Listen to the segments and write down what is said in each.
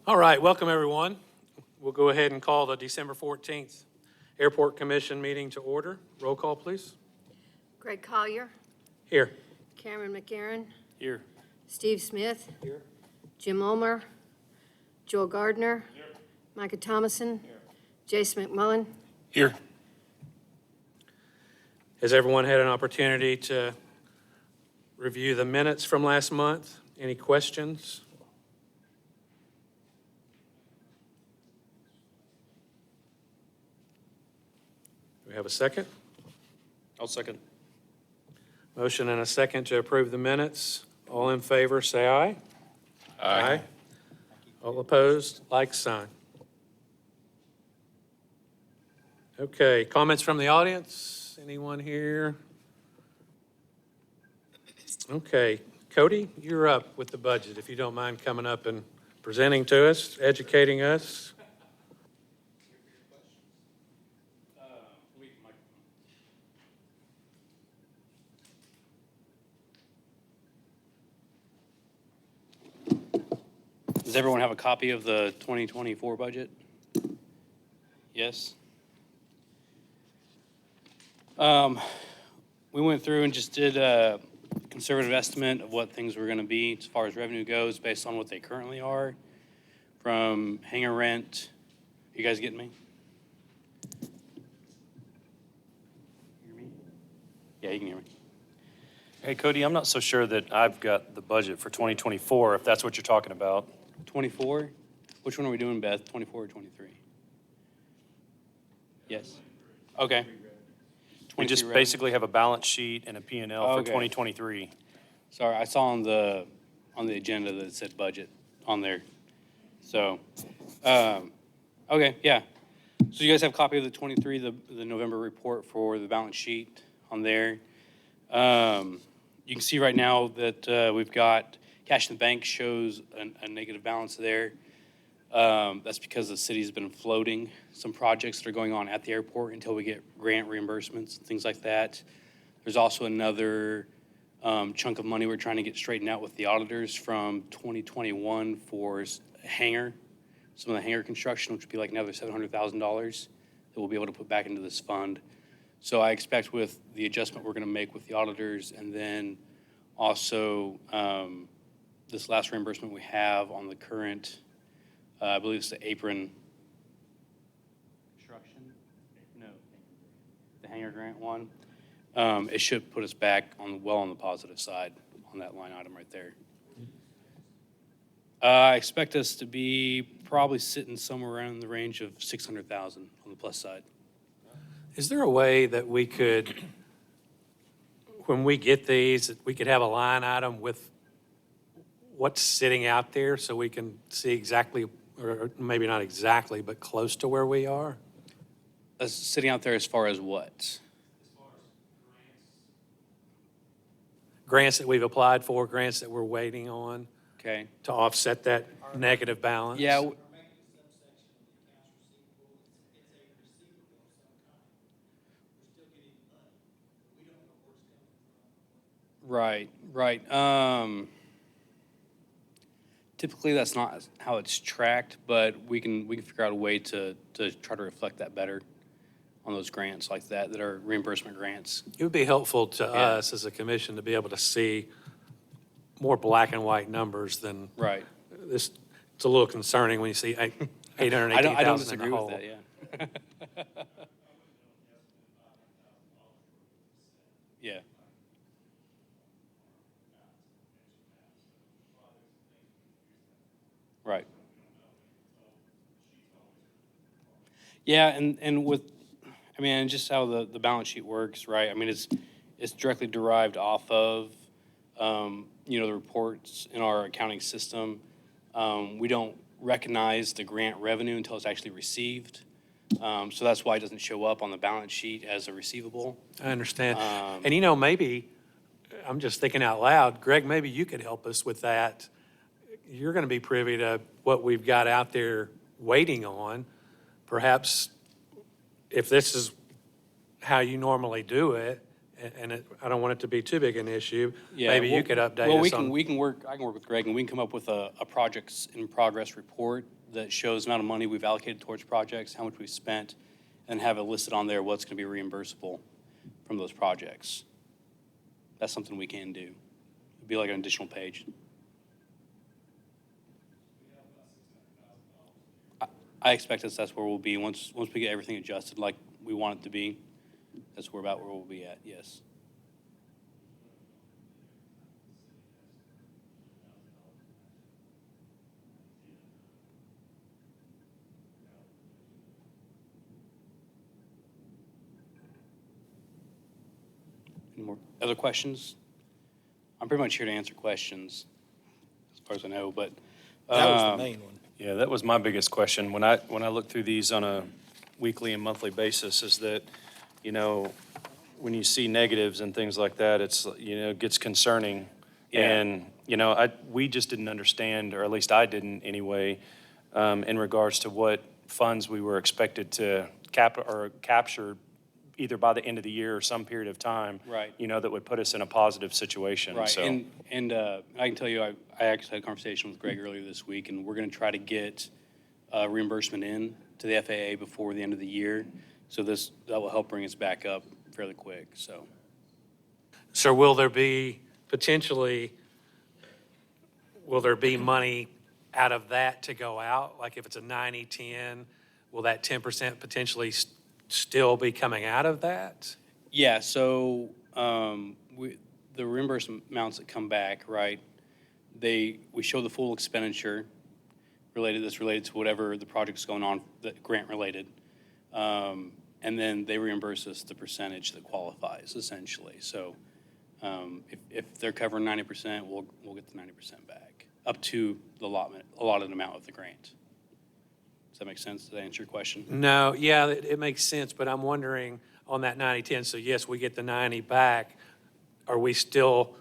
All right, welcome everyone. We'll go ahead and call the December 14th Airport Commission meeting to order. Roll call, please. Greg Collier, Here. Cameron McGarren, Here. Steve Smith, Here. Jim Ulmer, Joel Gardner, Micah Thomason, Jason McMullen. Here. Has everyone had an opportunity to review the minutes from last month? Any questions? Do we have a second? I'll second. Motion and a second to approve the minutes. All in favor, say aye. Aye. All opposed, like sign. Okay, comments from the audience? Anyone here? Okay, Cody, you're up with the budget, if you don't mind coming up and presenting to us, educating us. Does everyone have a copy of the 2024 budget? Yes? We went through and just did a conservative estimate of what things were going to be as far as revenue goes based on what they currently are from hangar rent. You guys getting me? Hear me? Yeah, you can hear me. Hey, Cody, I'm not so sure that I've got the budget for 2024, if that's what you're talking about. 24? Which one are we doing, Beth? 24 or 23? Yes. Okay. We just 23 revenue. basically have a balance sheet and a P&L for Okay. 2023. Sorry, I saw on the agenda that it said budget on there. So, okay, yeah. So you guys have a copy of the 23, the November report for the balance sheet on there. You can see right now that we've got cash in the bank shows a negative balance there. That's because the city's been floating some projects that are going on at the airport until we get grant reimbursements and things like that. There's also another chunk of money we're trying to get straightened out with the auditors from 2021 for hangar, some of the hangar construction, which would be like another $700,000 that we'll be able to put back into this fund. So I expect with the adjustment we're going to make with the auditors and then also this last reimbursement we have on the current, I believe it's the apron construction? No, the hangar grant one. It should put us back on the positive side on that line item right there. I expect us to be probably sitting somewhere around the range of 600,000 on the plus side. Is there a way that we could, when we get these, that we could have a line item with what's sitting out there so we can see exactly, or maybe not exactly, but close to where we are? Sitting out there as far as what? Grants that we've applied for, grants that we're waiting on Okay. to offset that negative balance? Yeah, Our maintenance subsection of the accounts receivable, it's a receivable of some kind. We're still getting the money, but we don't know where it's coming from. right. Typically, that's not how it's tracked, but we can figure out a way to try to reflect that better on those grants like that are reimbursement grants. It would be helpful to Yeah. us as a commission to be able to see more black and white numbers than Right. this. It's a little concerning when you see I don't 818,000 disagree in the with hole. that, yeah. Yeah. Right. Yeah, and with, I mean, just how the balance sheet works, right? I mean, it's directly derived off of, the reports in our accounting system. We don't recognize the grant revenue until it's actually received. So that's why it doesn't show up on the balance sheet as a receivable. I understand. And maybe, I'm just thinking out loud, Greg, maybe you could help us with that. You're going to be privy to what we've got out there waiting on. Perhaps if this is how you normally do it, I don't want it to be too big an issue. Yeah, Maybe you well- could update well, us on. I can work with Greg, and we can come up with a projects in progress report that shows the amount of money we've allocated towards projects, how much we've spent, and have it listed on there what's going to be reimbursable from those projects. That's something we can do. It'd be like an additional page. I expect that's where we'll be once we get everything adjusted like we want it to be. That's about where we'll be at, yes. Any more other questions? I'm pretty much here to answer questions, as far as I know, but. That was the main one. Yeah, that was my biggest question. When I look through these on a weekly and monthly basis, is that, you know, when you see negatives and things like that, it's, you know, it gets concerning. Yeah. And, you know, we just didn't understand, or at least I didn't anyway, in regards to what funds we were expected to capture either by the end of the year or some period of time. Right. You know, that would put us in a positive situation. Right, So, and I can tell you, I actually had a conversation with Greg earlier this week, and we're gonna try to get reimbursement in to the FAA before the end of the year. So that will help bring us back up fairly quick, so. So will there be money out of that to go out? Like if it's a 90-10, will that 10% potentially still be coming out of that? Yeah, so the reimbursement amounts that come back, right, we show the full expenditure that's related to whatever the project's going on, that grant related. And then they reimburse us the percentage that qualifies, essentially. So if they're covering 90%, we'll get the 90% back, up to the allotted amount of the grant. Does that make sense? Did I answer your question? No, yeah, it makes sense, but I'm wondering on that 90-10, so yes, we get the 90 back. Are we still,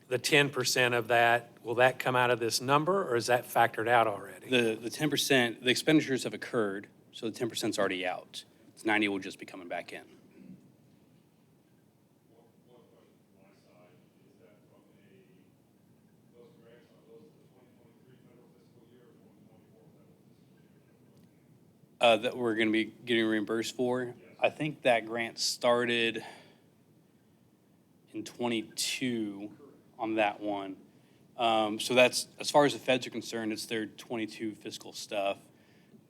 the 10% of that, will that come out of this number or is that factored out already? The 10%, the expenditures have occurred, so the 10%'s already out. 90 will just be coming back in. One question from my side is that from those grants, are those the 2023 federal fiscal year or 2024 federal fiscal year? That we're going to be getting reimbursed for. I think that grant started in 22 on that one. So that's, as far as the feds are concerned, it's their 22 fiscal stuff.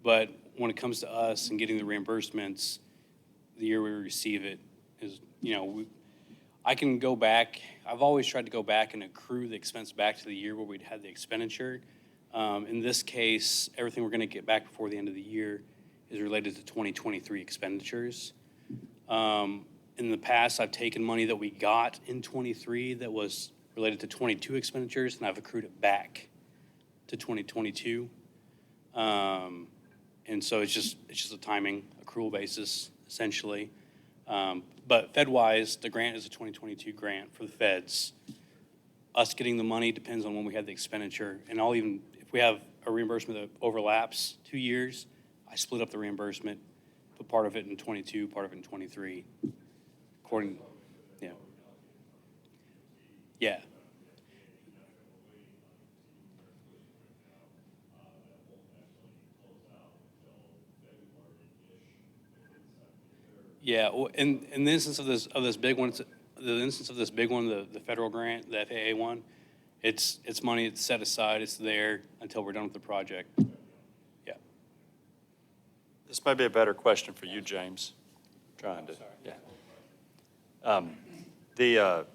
But when it comes to us and getting the reimbursements, the year we receive it is, you know, I can go back. I've always tried to go back and accrue the expense back to the year where we'd had the expenditure. In this case, everything we're going to get back before the end of the year is related to 2023 expenditures. In the past, I've taken money that we got in 23 that was related to 22 expenditures, and I've accrued it back to 2022. And so it's just a timing accrual basis, essentially. But Fed-wise, the grant is a 2022 grant for the feds. Us getting the money depends on when we had the expenditure. And if we have a reimbursement that overlaps 2 years, I split up the reimbursement, put part of it in 22, part of it in 23, according, yeah. Yeah. Yeah, well, in the instance of this big one, the federal grant, the FAA one, it's money that's set aside. It's there until we're done with the project. Yeah. This might be a better question for you, James. Trying to, yeah. The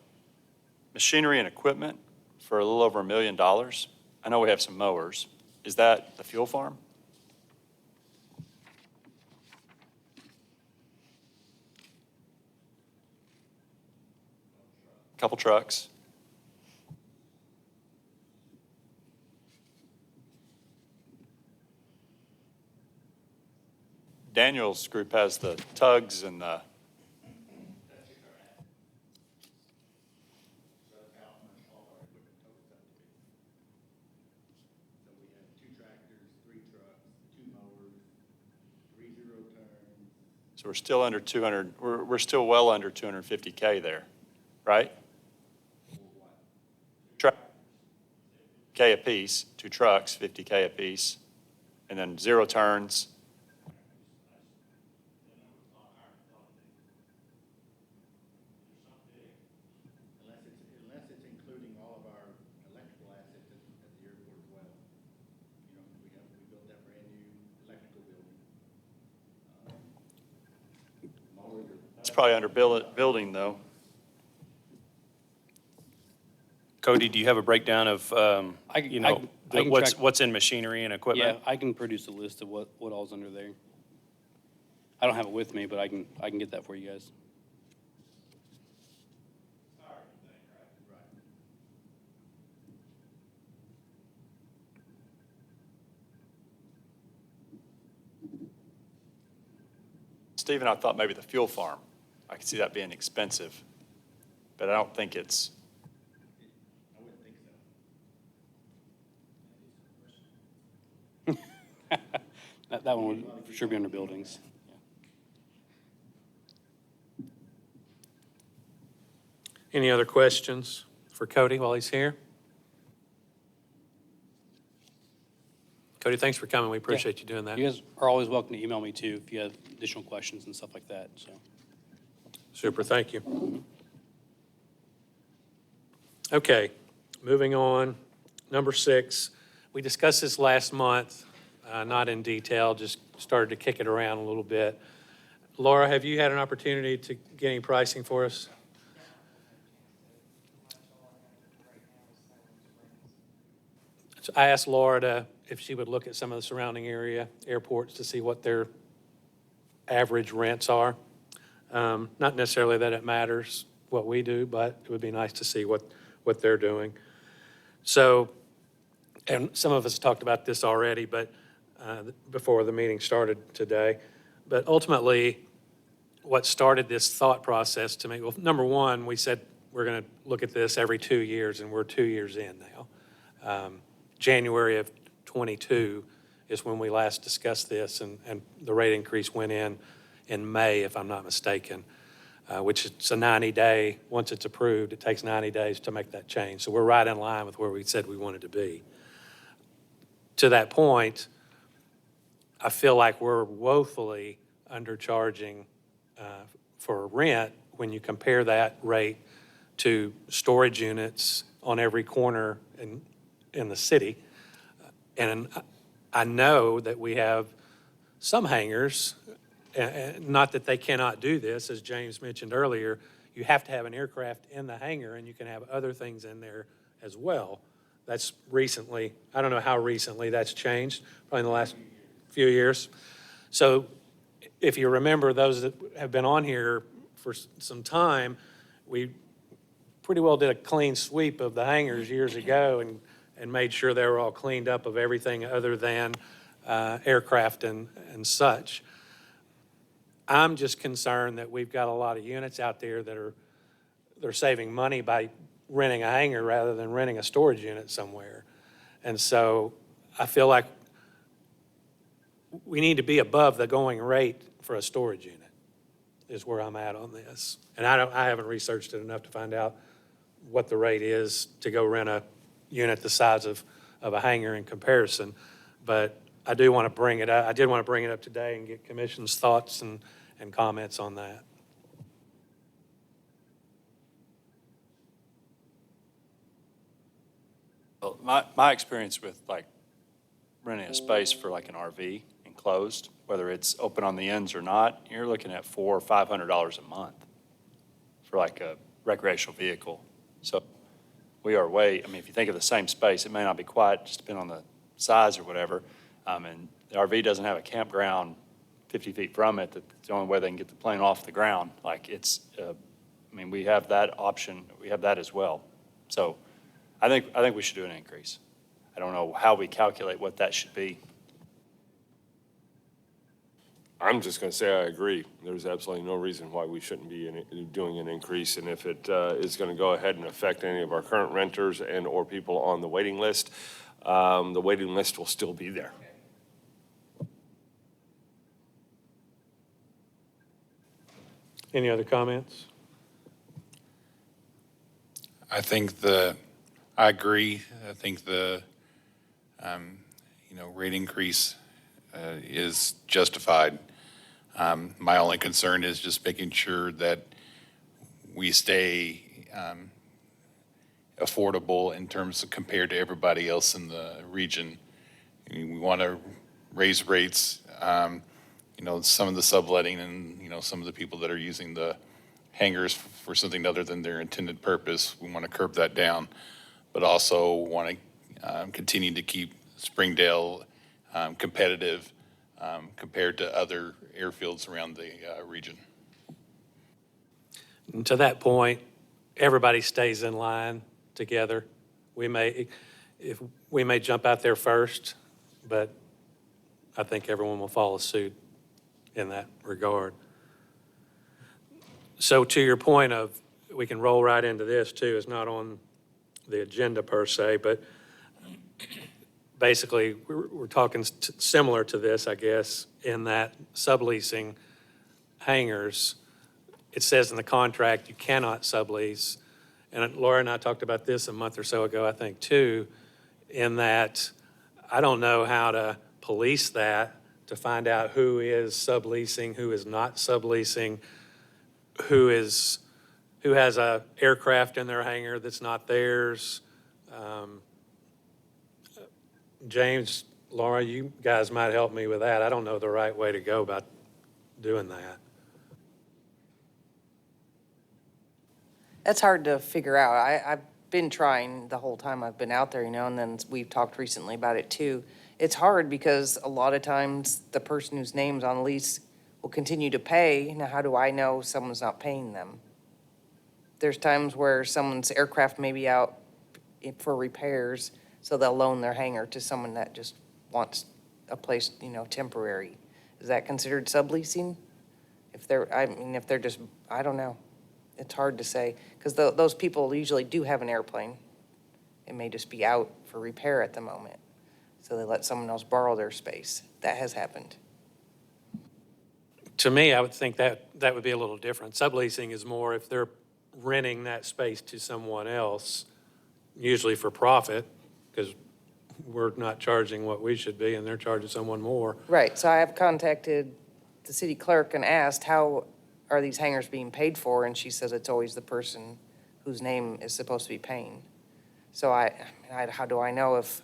machinery and equipment for a little over $1 million. I know we have some mowers. Is that the fuel farm? Couple trucks. Daniel's group has the tugs and the, So we have 2 tractors, 3 trucks, 2 mowers, 3 zero-turns. so we're still under 200, we're still well under 250K there. right? Truck, K apiece, 2 trucks, 50K apiece, and then 0 turns. Unless it's including all of our electrical assets at the airport as well. You know, we built that brand new electrical building. It's probably under building, though. Cody, do you have a breakdown of, I can track- what's in machinery and Yeah, equipment? I can produce a list of what all's under there. I don't have it with me, but I can get that for you guys. Stephen, I thought maybe the fuel farm. I could see that being expensive, but I don't think it's, I wouldn't think so. That one would for sure be under buildings. Any other questions for Cody while he's here? Cody, thanks for coming. We appreciate you doing that. You guys are always welcome to email me too if you have additional questions and stuff like that, so. Super, thank you. Okay, moving on. Number 6, we discussed this last month, not in detail, just started to kick it around a little bit. Laura, have you had an opportunity to get any pricing for us? So I asked Laura if she would look at some of the surrounding area airports to see what their average rents are. Not necessarily that it matters what we do, but it would be nice to see what they're doing. So, and some of us talked about this already, but before the meeting started today. But ultimately, what started this thought process to me, well, number one, we said we're going to look at this every 2 years, and we're 2 years in now. January of '22 is when we last discussed this, and the rate increase went in May, if I'm not mistaken, which is a 90-day, once it's approved, it takes 90 days to make that change. So we're right in line with where we said we wanted to be. To that point, I feel like we're woefully undercharging for rent when you compare that rate to storage units on every corner in the city. And I know that we have some hangars, not that they cannot do this, as James mentioned earlier, you have to have an aircraft in the hangar and you can have other things in there as well. That's recently, I don't know how recently that's changed, probably in the last few years. So if you remember, those that have been on here for some time, we pretty well did a clean sweep of the hangars years ago and made sure they were all cleaned up of everything other than aircraft and such. I'm just concerned that we've got a lot of units out there that they're saving money by renting a hangar rather than renting a storage unit somewhere. And so I feel like we need to be above the going rate for a storage unit is where I'm at on this. And I haven't researched it enough to find out what the rate is to go rent a unit the size of a hangar in comparison. But I do want to bring it up. I did want to bring it up today and get commission's thoughts and comments on that. Well, my experience with like renting a space for like an RV enclosed, whether it's open on the ends or not, you're looking at $400 or $500 a month for like a recreational vehicle. So we are I mean, if you think of the same space, it may not be quite, just depending on the size or whatever. And the RV doesn't have a campground 50 feet from it. That's the only way they can get the plane off the ground. Like it's, I mean, we have that option. We have that as well. So I think we should do an increase. I don't know how we calculate what that should be. I'm just going to say I agree. There's absolutely no reason why we shouldn't be doing an increase. And if it is going to go ahead and affect any of our current renters and/or people on the waiting list, the waiting list will still be there. Any other comments? I agree. I think rate increase is justified. My only concern is just making sure that we stay affordable in terms of compared to everybody else in the region. I mean, we want to raise rates, some of the subletting and, some of the people that are using the hangars for something other than their intended purpose. We want to curb that down, but also want to continue to keep Springdale competitive compared to other airfields around the region. And to that point, everybody stays in line together. We may jump out there first, but I think everyone will follow suit in that regard. So to your point of, we can roll right into this too, it's not on the agenda per se, but basically, we're talking similar to this, I guess, in that subleasing hangars, it says in the contract you cannot sublease. And Laura and I talked about this a month or so ago, I think, too, in that I don't know how to police that to find out who is subleasing, who is not subleasing, who has a aircraft in their hangar that's not theirs. James, Laura, you guys might help me with that. I don't know the right way to go about doing that. That's hard to figure out. I've been trying the whole time I've been out there, and then we've talked recently about it too. It's hard because a lot of times the person whose name's on the lease will continue to pay. Now, how do I know someone's not paying them? There's times where someone's aircraft may be out for repairs, so they'll loan their hangar to someone that just wants a place, temporary. Is that considered subleasing? If they're just, I don't know. It's hard to say, because those people usually do have an airplane. It may just be out for repair at the moment, so they let someone else borrow their space. That has happened. To me, I would think that would be a little different. Subleasing is more if they're renting that space to someone else, usually for profit, because we're not charging what we should be and they're charging someone more. Right, so I have contacted the city clerk and asked, how are these hangars being paid for? And she says it's always the person whose name is supposed to be paying. So how do I know if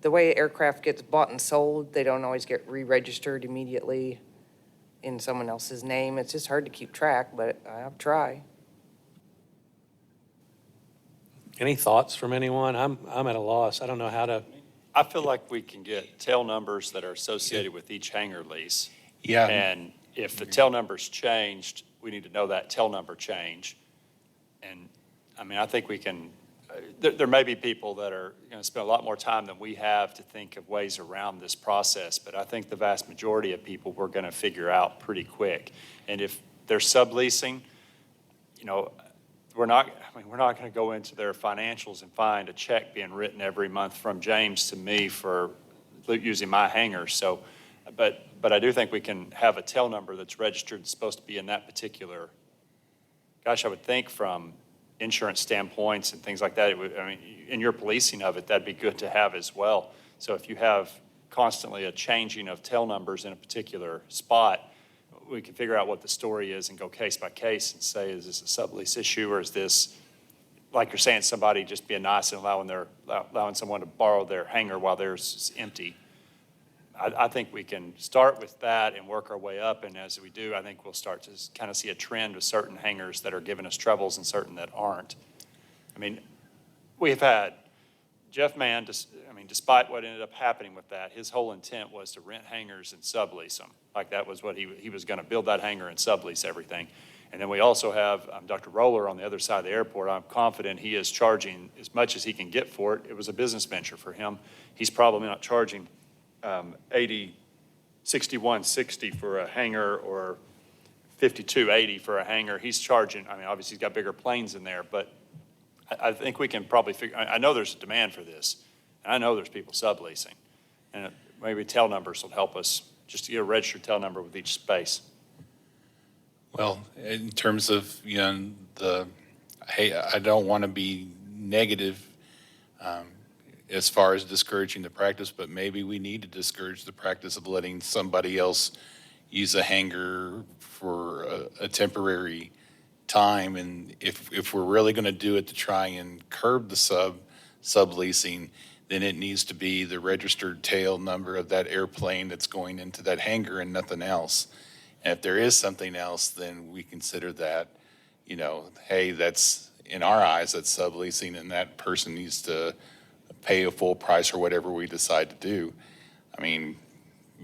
the way aircraft gets bought and sold, they don't always get re-registered immediately in someone else's name? It's just hard to keep track, but I'll try. Any thoughts from anyone? I'm at a loss. I don't know how to. I feel like we can get tail numbers that are associated with each hangar lease. Yeah. And if the tail number's changed, we need to know that tail number change. And, I think we can, there may be people that are going to spend a lot more time than we have to think of ways around this process, but I think the vast majority of people we're going to figure out pretty quick. And if they're subleasing, we're not going to go into their financials and find a check being written every month from James to me for using my hangar. So, but I do think we can have a tail number that's registered and supposed to be in that particular. Gosh, I would think from insurance standpoints and things like that, in your policing of it, that'd be good to have as well. So if you have constantly a changing of tail numbers in a particular spot, we can figure out what the story is and go case by case and say, is this a sublease issue, or is this, like you're saying, somebody just being nice and allowing someone to borrow their hangar while theirs is empty? I think we can start with that and work our way up, and as we do, I think we'll start to kind of see a trend with certain hangars that are giving us troubles and certain that aren't. We've had Jeff Mann, despite what ended up happening with that, his whole intent was to rent hangars and sublease them. Like that was what he was going to build that hangar and sublease everything. And then we also have Dr. Roller on the other side of the airport. I'm confident he is charging as much as he can get for it. It was a business venture for him. He's probably not charging $61.60 for a hangar or $52.80 for a hangar. He's charging, obviously he's got bigger planes in there, but I think we can probably figure, I know there's a demand for this, and I know there's people subleasing, and maybe tail numbers will help us just to get a registered tail number with each space. Well, in terms of, hey, I don't want to be negative as far as discouraging the practice, but maybe we need to discourage the practice of letting somebody else use a hangar for a temporary time. And if we're really going to do it to try and curb the subleasing, then it needs to be the registered tail number of that airplane that's going into that hangar and nothing else. And if there is something else, then we consider that, hey, that's, in our eyes, that's subleasing, and that person needs to pay a full price or whatever we decide to do. I mean,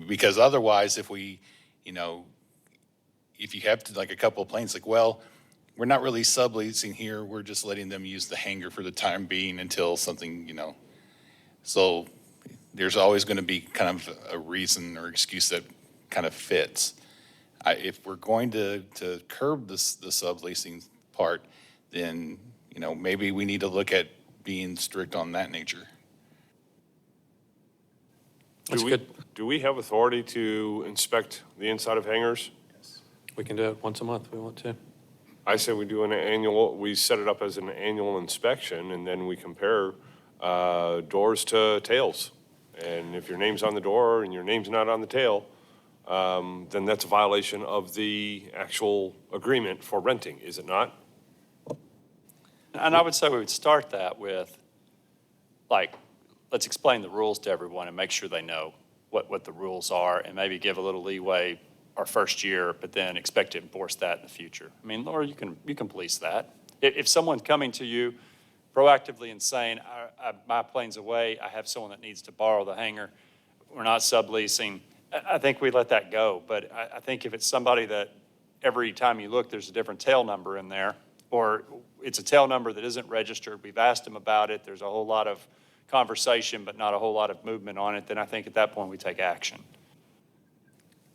because otherwise, if we, if you have to, like a couple of planes, like, well, we're not really subleasing here, we're just letting them use the hangar for the time being until something, so there's always going to be kind of a reason or excuse that kind of fits. If we're going to curb the subleasing part, then, maybe we need to look at being strict on that nature. That's good. Do we have authority to inspect the inside of hangars? We can do it once a month if we want to. I say we do we set it up as an annual inspection, and then we compare doors to tails. And if your name's on the door and your name's not on the tail, then that's a violation of the actual agreement for renting, is it not? And I would say we would start that with, like, let's explain the rules to everyone and make sure they know what the rules are, and maybe give a little leeway our first year, but then expect to enforce that in the future. I mean, Laura, you can police that. If someone's coming to you proactively and saying, my plane's away, I have someone that needs to borrow the hangar, we're not subleasing, I think we let that go. But I think if it's somebody that every time you look, there's a different tail number in there, or it's a tail number that isn't registered, we've asked them about it, there's a whole lot of conversation but not a whole lot of movement on it, then I think at that point we take action.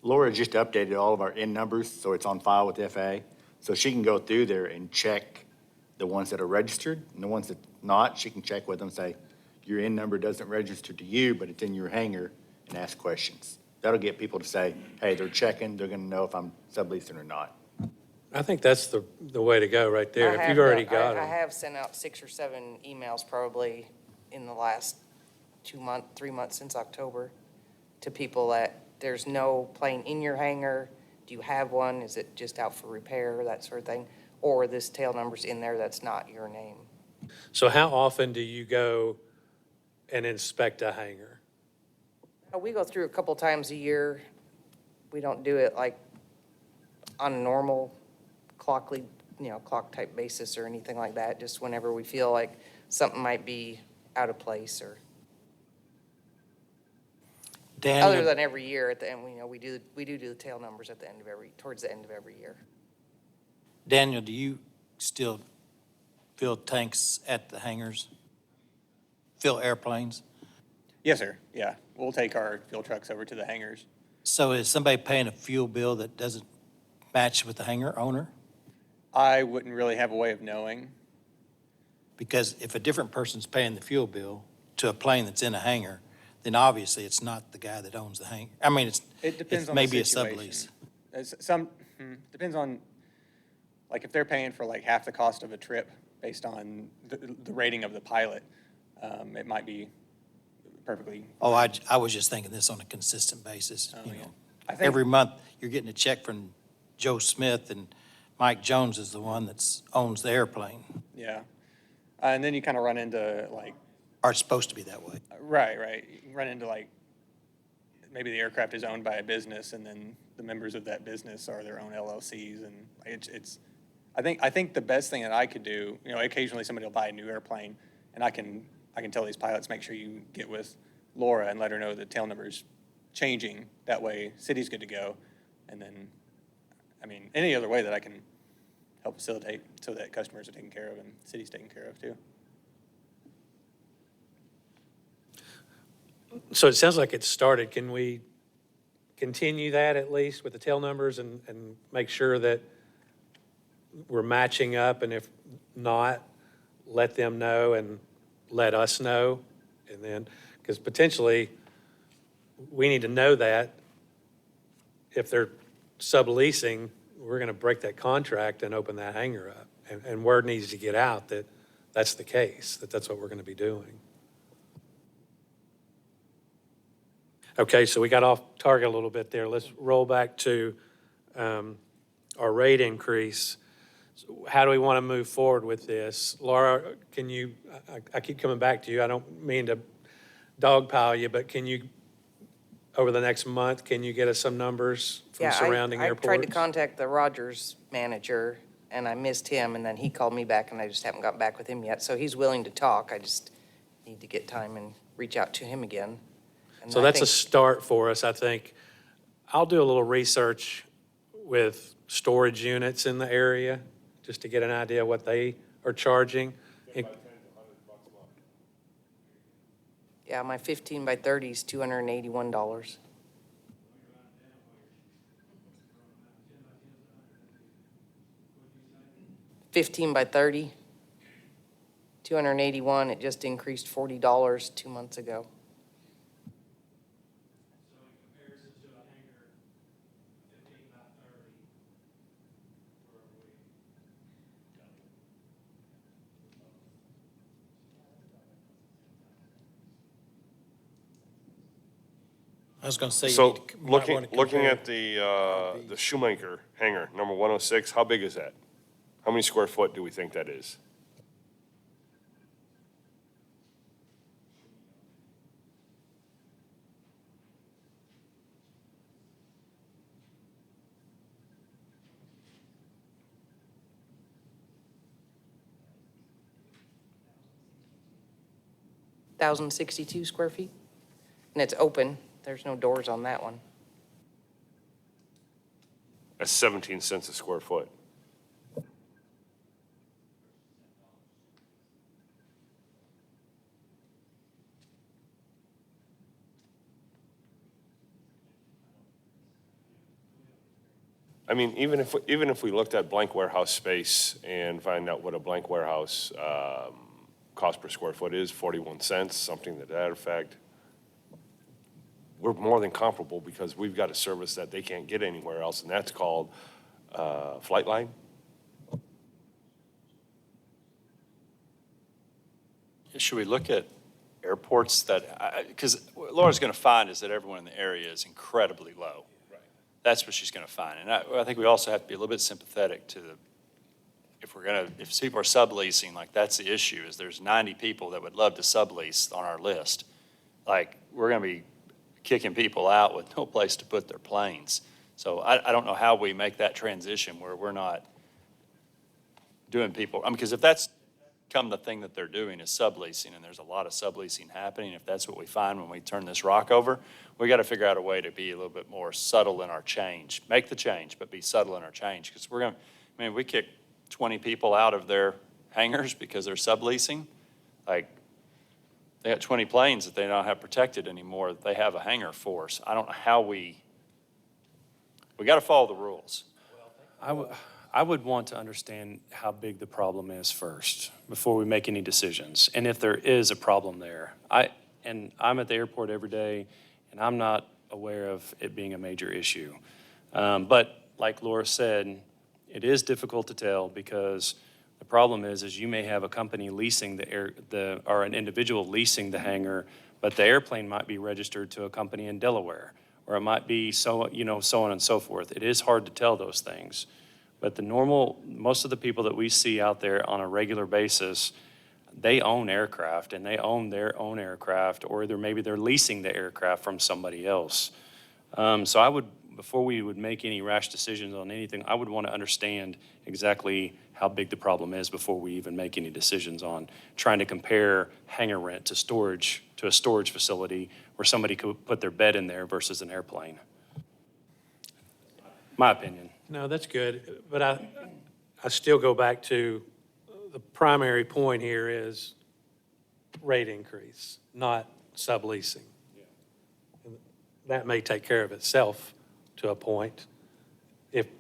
Laura just updated all of our N numbers, so it's on file with the FAA. So she can go through there and check the ones that are registered, and the ones that not, she can check with them, say, your N number doesn't register to you, but it's in your hangar, and ask questions. That'll get people to say, hey, they're checking, they're gonna know if I'm subleasing or not. I think that's the way to go right there. I If have you've already done- got I it. have sent out 6 or 7 emails probably in the last 3 months since October to people that there's no plane in your hangar. Do you have one? Is it just out for repair, that sort of thing? Or this tail number's in there that's not your name. So how often do you go and inspect a hangar? We go through a couple times a year. We don't do it like on a normal clock type basis or anything like that, just whenever we feel like something might be out of place or, other Daniel, than every year at the end, we do the tail numbers at the end of towards the end of every year. Daniel, do you still fill tanks at the hangars? Fill airplanes? Yes, sir. Yeah. We'll take our fuel trucks over to the hangars. So is somebody paying a fuel bill that doesn't match with the hangar owner? I wouldn't really have a way of knowing. Because if a different person's paying the fuel bill to a plane that's in a hangar, then obviously it's not the guy that owns the hangar. I mean, It depends it's on the maybe a situation. sublease. Depends on, like, if they're paying for like half the cost of a trip based on the rating of the pilot, it might be perfectly. Oh, I was just thinking this on a consistent basis, Oh, you yeah. know. I think- Every month, you're getting a check from Joe Smith, and Mike Jones is the one that owns the airplane. Yeah. And then you kind of run into like, Or it's supposed to be that way. right. You run into like, maybe the aircraft is owned by a business and then the members of that business are their own LLCs, and it's, I think the best thing that I could do, occasionally somebody will buy a new airplane and I can tell these pilots, make sure you get with Laura and let her know the tail number's changing. That way, city's good to go. And then, any other way that I can help facilitate so that customers are taken care of and city's taken care of too. So it sounds like it's started. Can we continue that at least with the tail numbers and make sure that we're matching up? And if not, let them know and let us know. And then, because potentially we need to know that if they're subleasing, we're going to break that contract and open that hangar up. And word needs to get out that that's the case, that that's what we're going to be doing. Okay, so we got off target a little bit there. Let's roll back to our rate increase. So how do we want to move forward with this? Laura, can you, I keep coming back to you. I don't mean to dogpile you, but can you, over the next month, can you get us some numbers from Yeah, surrounding I airports? tried to contact the Rogers manager, and I missed him, and then he called me back, and I just haven't gotten back with him yet. So he's willing to talk. I just need to get time and reach out to him again. And So I that's a think- start for us, I think. I'll do a little research with storage units in the area, just to get an idea what they are charging. Yeah, my 15 by 30 is $281. $15 by 30, 281. It just increased $40 2 months ago. So in comparison to a hangar, 15 by 30, where are we? I was gonna say. you So need to- might wanna looking compare- at the Shoemaker hangar, number 106, how big is that? How many square foot do we think that is? $1,062 square feet. And it's open. There's no doors on that one. That's 17 cents a square foot. I mean, even if we looked at blank warehouse space and find out what a blank warehouse cost per square foot is, 41 cents, something to that effect, we're more than comparable because we've got a service that they can't get anywhere else, and that's called Flightline. Should we look at airports that, because what Laura's going to find is that everyone in the area is incredibly low. Right. That's what she's going to find. And I think we also have to be a little bit sympathetic to the, if people are subleasing, like that's the issue, is there's 90 people that would love to sublease on our list. Like, we're going to be kicking people out with no place to put their planes. So I don't know how we make that transition where we're not doing people, I mean, because if that's come the thing that they're doing is subleasing, and there's a lot of subleasing happening, if that's what we find when we turn this rock over, we got to figure out a way to be a little bit more subtle in our change. Make the change, but be subtle in our change, because we're going to, I mean, we kick 20 people out of their hangars because they're subleasing. Like, they got 20 planes that they don't have protected anymore, that they have a hangar force. I don't know how we got to follow the rules. I would want to understand how big the problem is first, before we make any decisions, and if there is a problem there. I'm at the airport every day, and I'm not aware of it being a major issue. But like Laura said, it is difficult to tell, because the problem is you may have a company leasing or an individual leasing the hangar, but the airplane might be registered to a company in Delaware, or it might be so on and so forth. It is hard to tell those things. But most of the people that we see out there on a regular basis, they own aircraft, and they own their own aircraft, or maybe they're leasing the aircraft from somebody else. So before we would make any rash decisions on anything, I would want to understand exactly how big the problem is before we even make any decisions on trying to compare hangar rent to a storage facility where somebody could put their bed in there versus an airplane. My opinion. No, that's good, but I still go back to the primary point here is rate increase, not subleasing. That may take care of itself to a point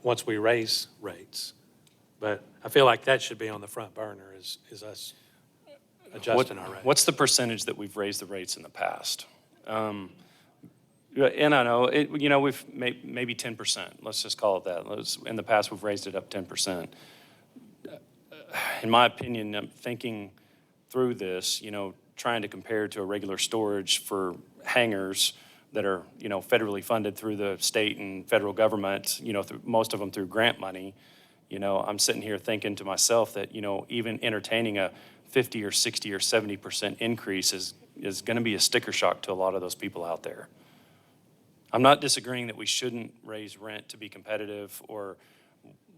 once we raise rates. But I feel like that should be on the front burner is us adjusting our rates. What's the percentage that we've raised the rates in the past? And I know, we've maybe 10%, let's just call it that. In the past, we've raised it up 10%. in my opinion, I'm thinking through this, trying to compare to a regular storage for hangars that are, federally funded through the state and federal government, through, most of them through grant money. I'm sitting here thinking to myself that, even entertaining a 50 or 60 or 70% increase is going to be a sticker shock to a lot of those people out there. I'm not disagreeing that we shouldn't raise rent to be competitive, or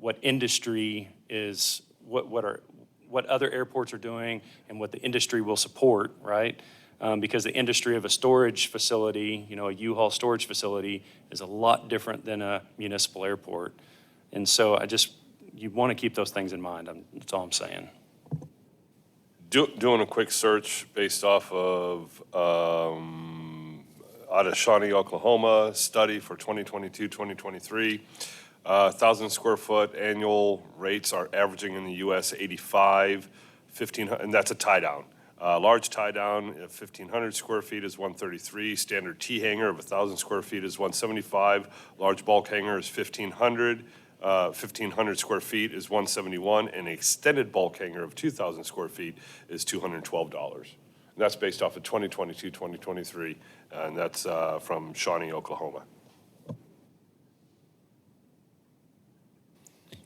what industry is, what other airports are doing and what the industry will support, right? Because the industry of a storage facility, a U-Haul storage facility is a lot different than a municipal airport. And so you want to keep those things in mind. That's all I'm saying. Doing a quick search based off of, out of Shawnee, Oklahoma, study for 2022, 2023. 1,000 square foot annual rates are averaging in the US 85, 1,500, and that's a tie down. Large tie down of 1,500 square feet is 133. Standard T hanger of 1,000 square feet is 175. Large bulk hanger is 1,500. 1,500 square feet is 171, and an extended bulk hanger of 2,000 square feet is $212. And that's based off of 2022, 2023, and that's from Shawnee, Oklahoma.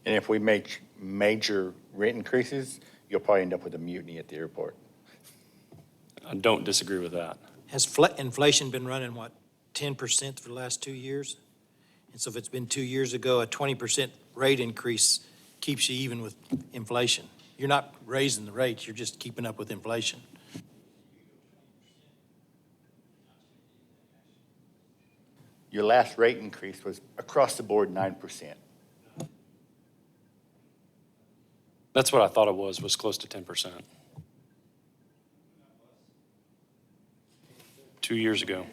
And if we make major rent increases, you'll probably end up with a mutiny at the airport. I don't disagree with that. Has inflation been running, 10% for the last 2 years? And so if it's been 2 years ago, a 20% rate increase keeps you even with inflation. You're not raising the rates, you're just keeping up with inflation. Your last rate increase was across the board 9%. That's what I thought it was close to 10%. 2 years ago.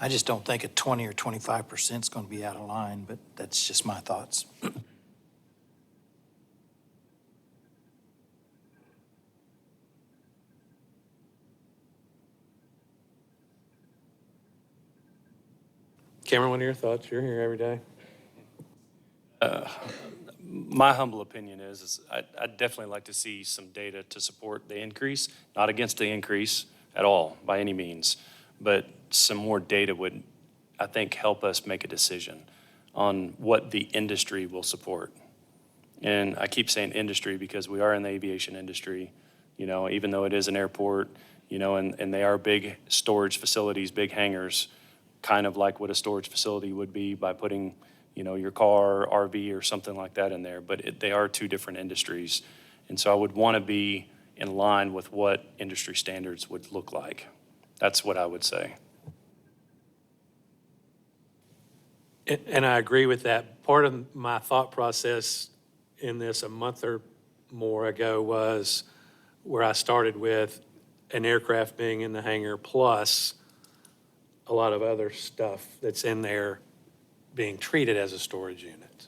I just don't think a 20 or 25% is going to be out of line, but that's just my thoughts. Cameron, what are your thoughts? You're here every day. My humble opinion is I'd definitely like to see some data to support the increase, not against the increase at all by any means, but some more data would, I think, help us make a decision on what the industry will support. And I keep saying industry because we are in the aviation industry, even though it is an airport, and they are big storage facilities, big hangars, kind of like what a storage facility would be by putting, your car, RV, or something like that in there. But they are two different industries. And so I would want to be in line with what industry standards would look like. That's what I would say. And I agree with that. Part of my thought process in this a month or more ago was where I started with an aircraft being in the hangar plus a lot of other stuff that's in there being treated as a storage unit.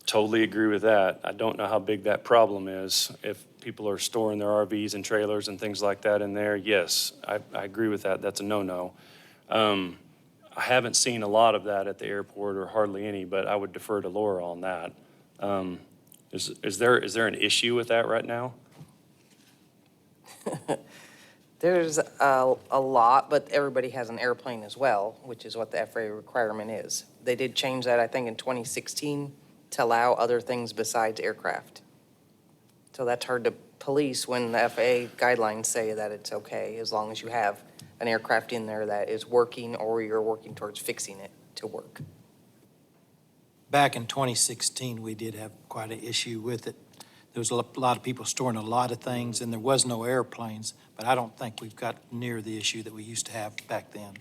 Totally agree with that. I don't know how big that problem is. If people are storing their RVs and trailers and things like that in there, yes, I agree with that. That's a no-no. I haven't seen a lot of that at the airport, or hardly any, but I would defer to Laura on that. Is there an issue with that right now? There's a lot, but everybody has an airplane as well, which is what the FAA requirement is. They did change that, I think, in 2016 to allow other things besides aircraft. So that's hard to police when the FAA guidelines say that it's okay as long as you have an aircraft in there that is working or you're working towards fixing it to work. Back in 2016, we did have quite an issue with it. There was a lot of people storing a lot of things, and there was no airplanes, but I don't think we've got near the issue that we used to have back then.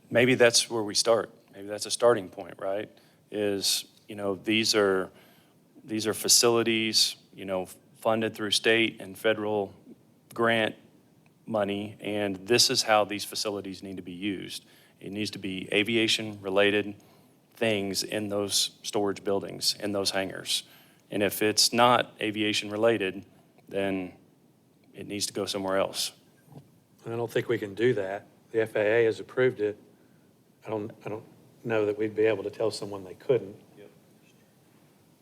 Maybe that's where we start. Maybe that's a starting point, right? Is, these are facilities, funded through state and federal grant money, and this is how these facilities need to be used. It needs to be aviation-related things in those storage buildings, in those hangars. And if it's not aviation-related, then it needs to go somewhere else. And I don't think we can do that. The FAA has approved it. I don't know that we'd be able to tell someone they couldn't.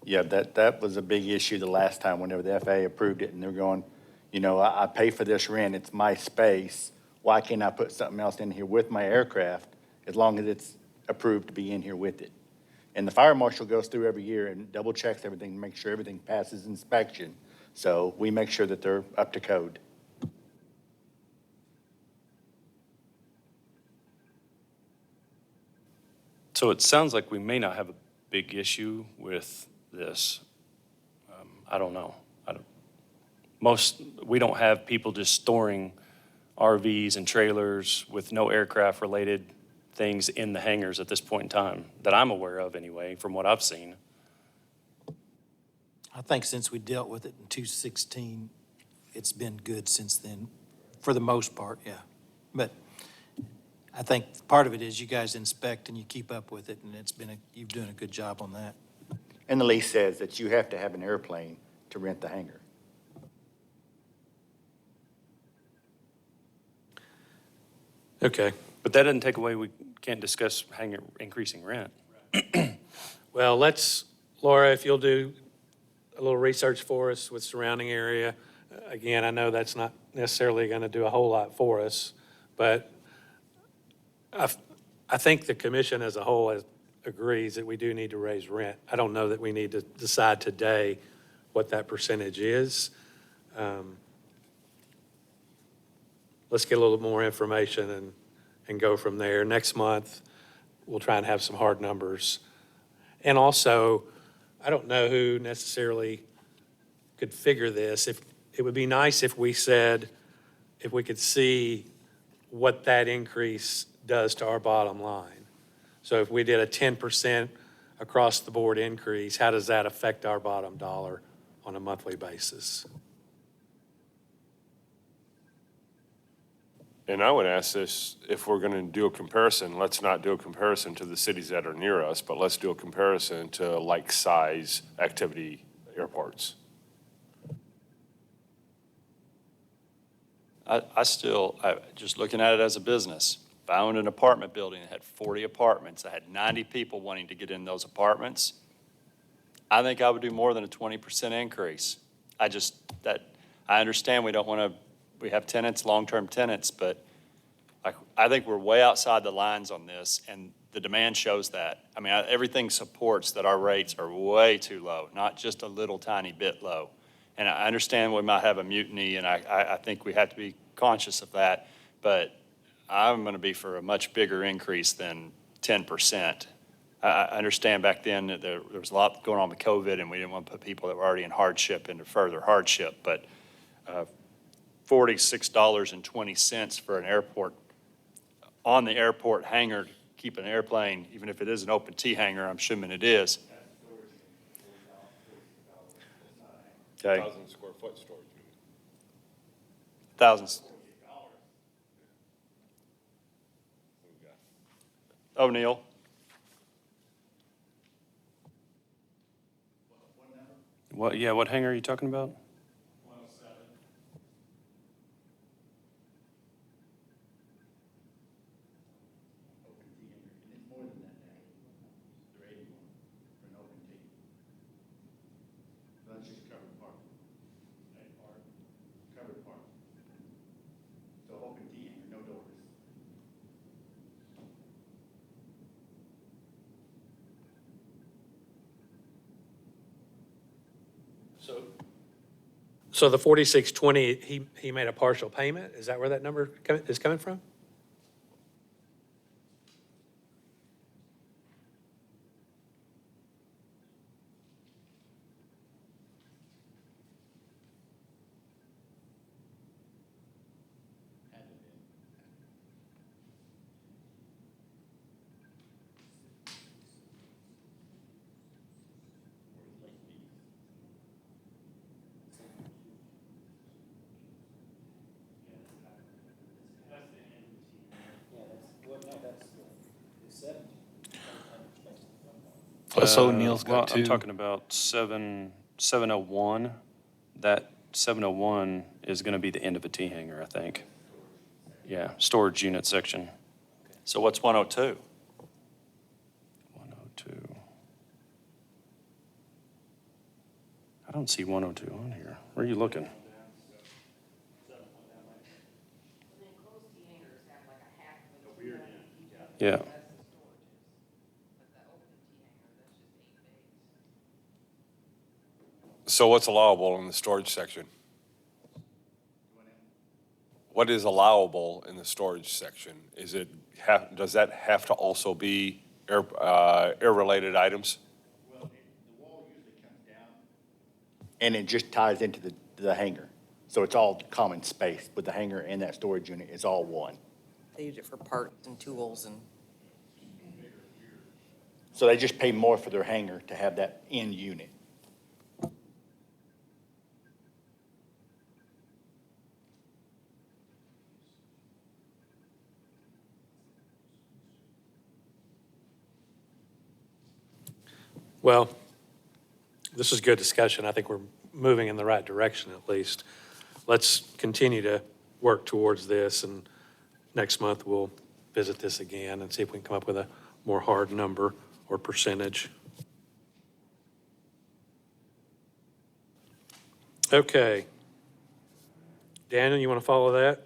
Yeah, that was a big issue the last time whenever the FAA approved it, and they're going, you know, I pay for this rent, it's my space. Why can't I put something else in here with my aircraft as long as it's approved to be in here with it? And the fire marshal goes through every year and double checks everything to make sure everything passes inspection. So we make sure that they're up to code. So it sounds like we may not have a big issue with this. I don't know. We don't have people just storing RVs and trailers with no aircraft-related things in the hangars at this point in time, that I'm aware of anyway, from what I've seen. I think since we dealt with it in 2016, it's been good since then, for the most part, yeah. But I think part of it is you guys inspect and you keep up with it, and you're doing a good job on that. And the lease says that you have to have an airplane to rent the hangar. Okay. But that doesn't take away, we can't discuss increasing rent. Well, Laura, if you'll do a little research for us with surrounding area. Again, I know that's not necessarily going to do a whole lot for us, but I think the commission as a whole agrees that we do need to raise rent. I don't know that we need to decide today what that percentage is. Let's get a little more information and go from there. Next month, we'll try and have some hard numbers. And also, I don't know who necessarily could figure this. It would be nice if we said, if we could see what that increase does to our bottom line. So if we did a 10% across the board increase, how does that affect our bottom dollar on a monthly basis? And I would ask this, if we're going to do a comparison, let's not do a comparison to the cities that are near us, but let's do a comparison to like-size activity airports. Just looking at it as a business, if I owned an apartment building that had 40 apartments, I had 90 people wanting to get in those apartments, I think I would do more than a 20% increase. I understand we have tenants, long-term tenants, but I think we're way outside the lines on this, and the demand shows that. I mean, everything supports that our rates are way too low, not just a little tiny bit low. And I understand we might have a mutiny, and I think we have to be conscious of that, but I'm going to be for a much bigger increase than 10%. I understand back then that there was a lot going on with COVID, and we didn't want to put people that were already in hardship into further hardship, but $46.20 for an airport, on the airport hangar, to keep an airplane, even if it is an open T hangar, I'm assuming it is. Okay. 1,000 square foot storage unit. Thousands. O'Neill. What hangar are you talking about? That's just covered parking. Covered parking. So open T hangar, no doors. So the 4620, he made a partial payment? Is that where that number is coming from? Plus O'Neill's got I'm two. talking about 701. That 701 is going to be the end of a T hangar, I think. Yeah, storage unit section, So what's 102? 102. I don't see 102 on here. Where are you looking? Yeah. So what's allowable in the storage section? What is allowable in the storage section? Is it, does that have to also be air-related items? And it just ties into the hangar. So it's all common space with the hangar and that storage unit. It's all one. They use it for parts and tools and. So they just pay more for their hangar to have that in unit. Well, this is good discussion. I think we're moving in the right direction at least. Let's continue to work towards this, and next month we'll visit this again and see if we can come up with a more hard number or percentage. Okay. Daniel, you want to follow that?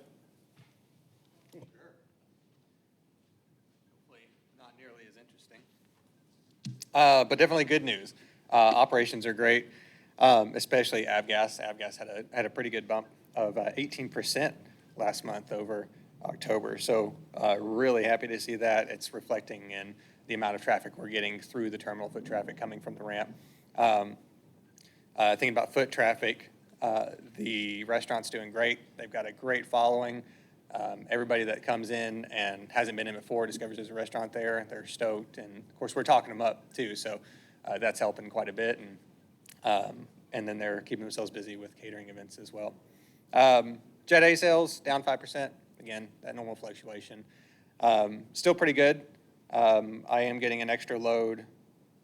Hopefully not nearly as interesting. But definitely good news. Operations are great, especially Avgas. Avgas had a pretty good bump of 18% last month over October. So really happy to see that. It's reflecting in the amount of traffic we're getting through the terminal, foot traffic coming from the ramp. Thinking about foot traffic, the restaurant's doing great. They've got a great following. Everybody that comes in and hasn't been in before discovers there's a restaurant there. They're stoked. And of course, we're talking them up too. So that's helping quite a bit. And then they're keeping themselves busy with catering events as well. Jet A sales down 5%. Again, that normal fluctuation. Still pretty good. I am getting an extra load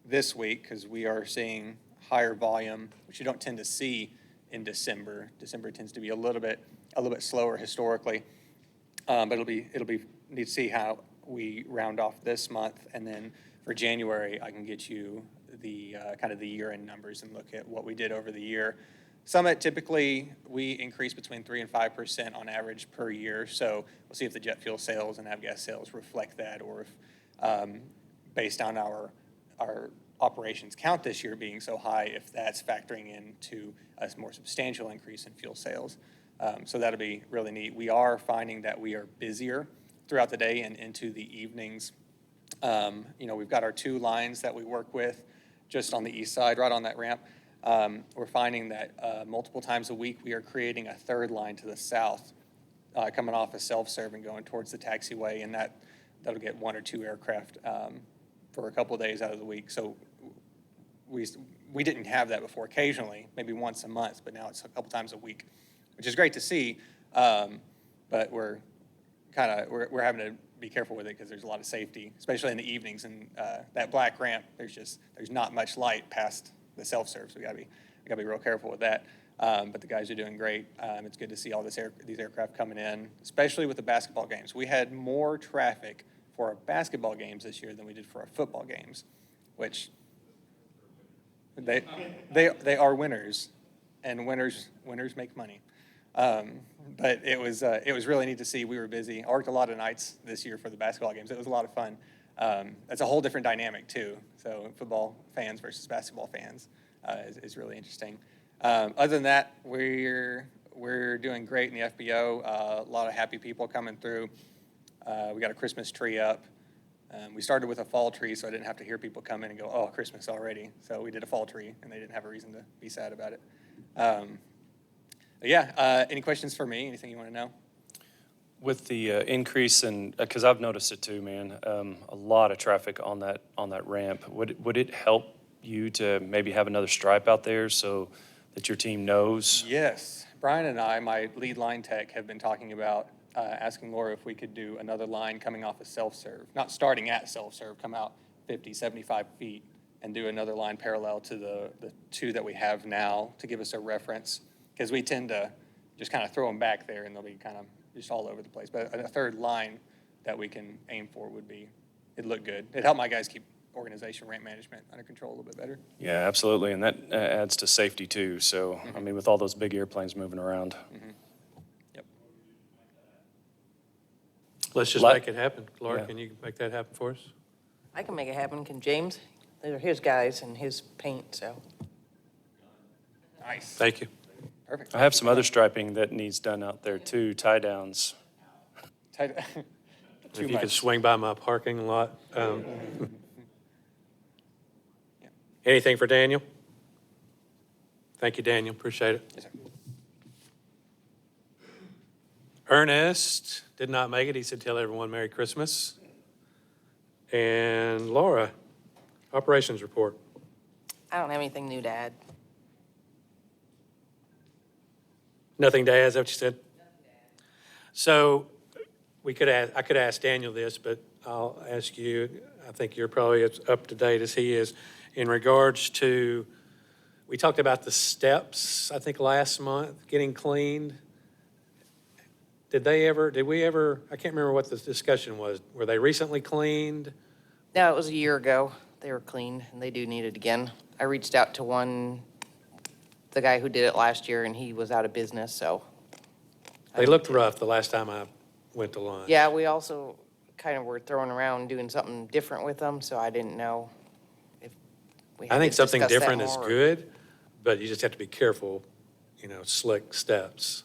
this week because we are seeing higher volume, which you don't tend to see in December. December tends to be a little bit slower historically. But it'll be need to see how we round off this month, and then for January I can get you the kind of the year-end numbers and look at what we did over the year. Summit, typically we increase between 3% and 5% on average per year. So we'll see if the jet fuel sales and avgas sales reflect that, or if based on our operations count this year being so high, if that's factoring into a more substantial increase in fuel sales. So that'll be really neat. We are finding that we are busier throughout the day and into the evenings. We've got our 2 lines that we work with just on the east side, right on that ramp. We're finding that multiple times a week we are creating a 3rd line to the south, coming off of self-serve and going towards the taxiway, and that'll get 1 or 2 aircraft for a couple of days out of the week. So we didn't have that before. Occasionally, maybe once a month, but now it's a couple times a week, which is great to see. But we're having to be careful with it because there's a lot of safety, especially in the evenings. And that black ramp, there's not much light past the self-serve, so we gotta be real careful with that. But the guys are doing great. It's good to see all these aircraft coming in, especially with the basketball games. We had more traffic for our basketball games this year than we did for our football games, which they are winners, and winners make money. But it was really neat to see. We were busy. I worked a lot of nights this year for the basketball games. It was a lot of fun. It's a whole different dynamic too. So football fans versus basketball fans is really interesting. Other than that, we're doing great in the FBO. A lot of happy people coming through. We got a Christmas tree up. We started with a fall tree, so I didn't have to hear people come in and go, "Oh, Christmas already." So we did a fall tree, and they didn't have a reason to be sad about it. Any questions for me? Anything you want to know? With the increase in, because I've noticed it too, man, a lot of traffic on that ramp. Would it help you to maybe have another stripe out there so that your team knows? Yes. Brian and I, my lead line tech, have been talking about asking Laura if we could do another line coming off of self-serve. Not starting at self-serve, come out 50, 75 feet and do another line parallel to the 2 that we have now to give us a reference. Because we tend to just kind of throw them back there and they'll be kind of just all over the place. But a third line that we can aim for would be, it'd look good. It'd help my guys keep organization, rent management under control a little bit better. Yeah, absolutely, and that adds to safety too. So, I mean, with all those big airplanes moving around. Yep. Let's just Like- make it happen. Laura, Yeah. can you make that happen for us? I can make it happen. Can James? They're his guys and his paint, so. Nice. Thank you. Perfect. I have some other striping that needs done out there too, tie downs. Tight- If Too you could much. swing by my parking lot. Anything for Daniel? Thank you, Daniel. Appreciate it. Yes, sir. Ernest did not make it. He said, tell everyone Merry Christmas. And Laura, operations report. I don't have anything new to add. Nothing to add, is that what you said? So I could ask Daniel this, but I'll ask you, I think you're probably as up to date as he is, in regards to, we talked about the steps, I think last month, getting cleaned. Did we ever, I can't remember what the discussion was. Were they recently cleaned? No, it was a year ago. They were cleaned and they do need it again. I reached out to the guy who did it last year, and he was out of business, so. They looked rough the last time I went to lunch. Yeah, we also kind of were throwing around doing something different with them, so I didn't know if we had I to think something discuss that different is more, or- good, but you just have to be careful, slick steps.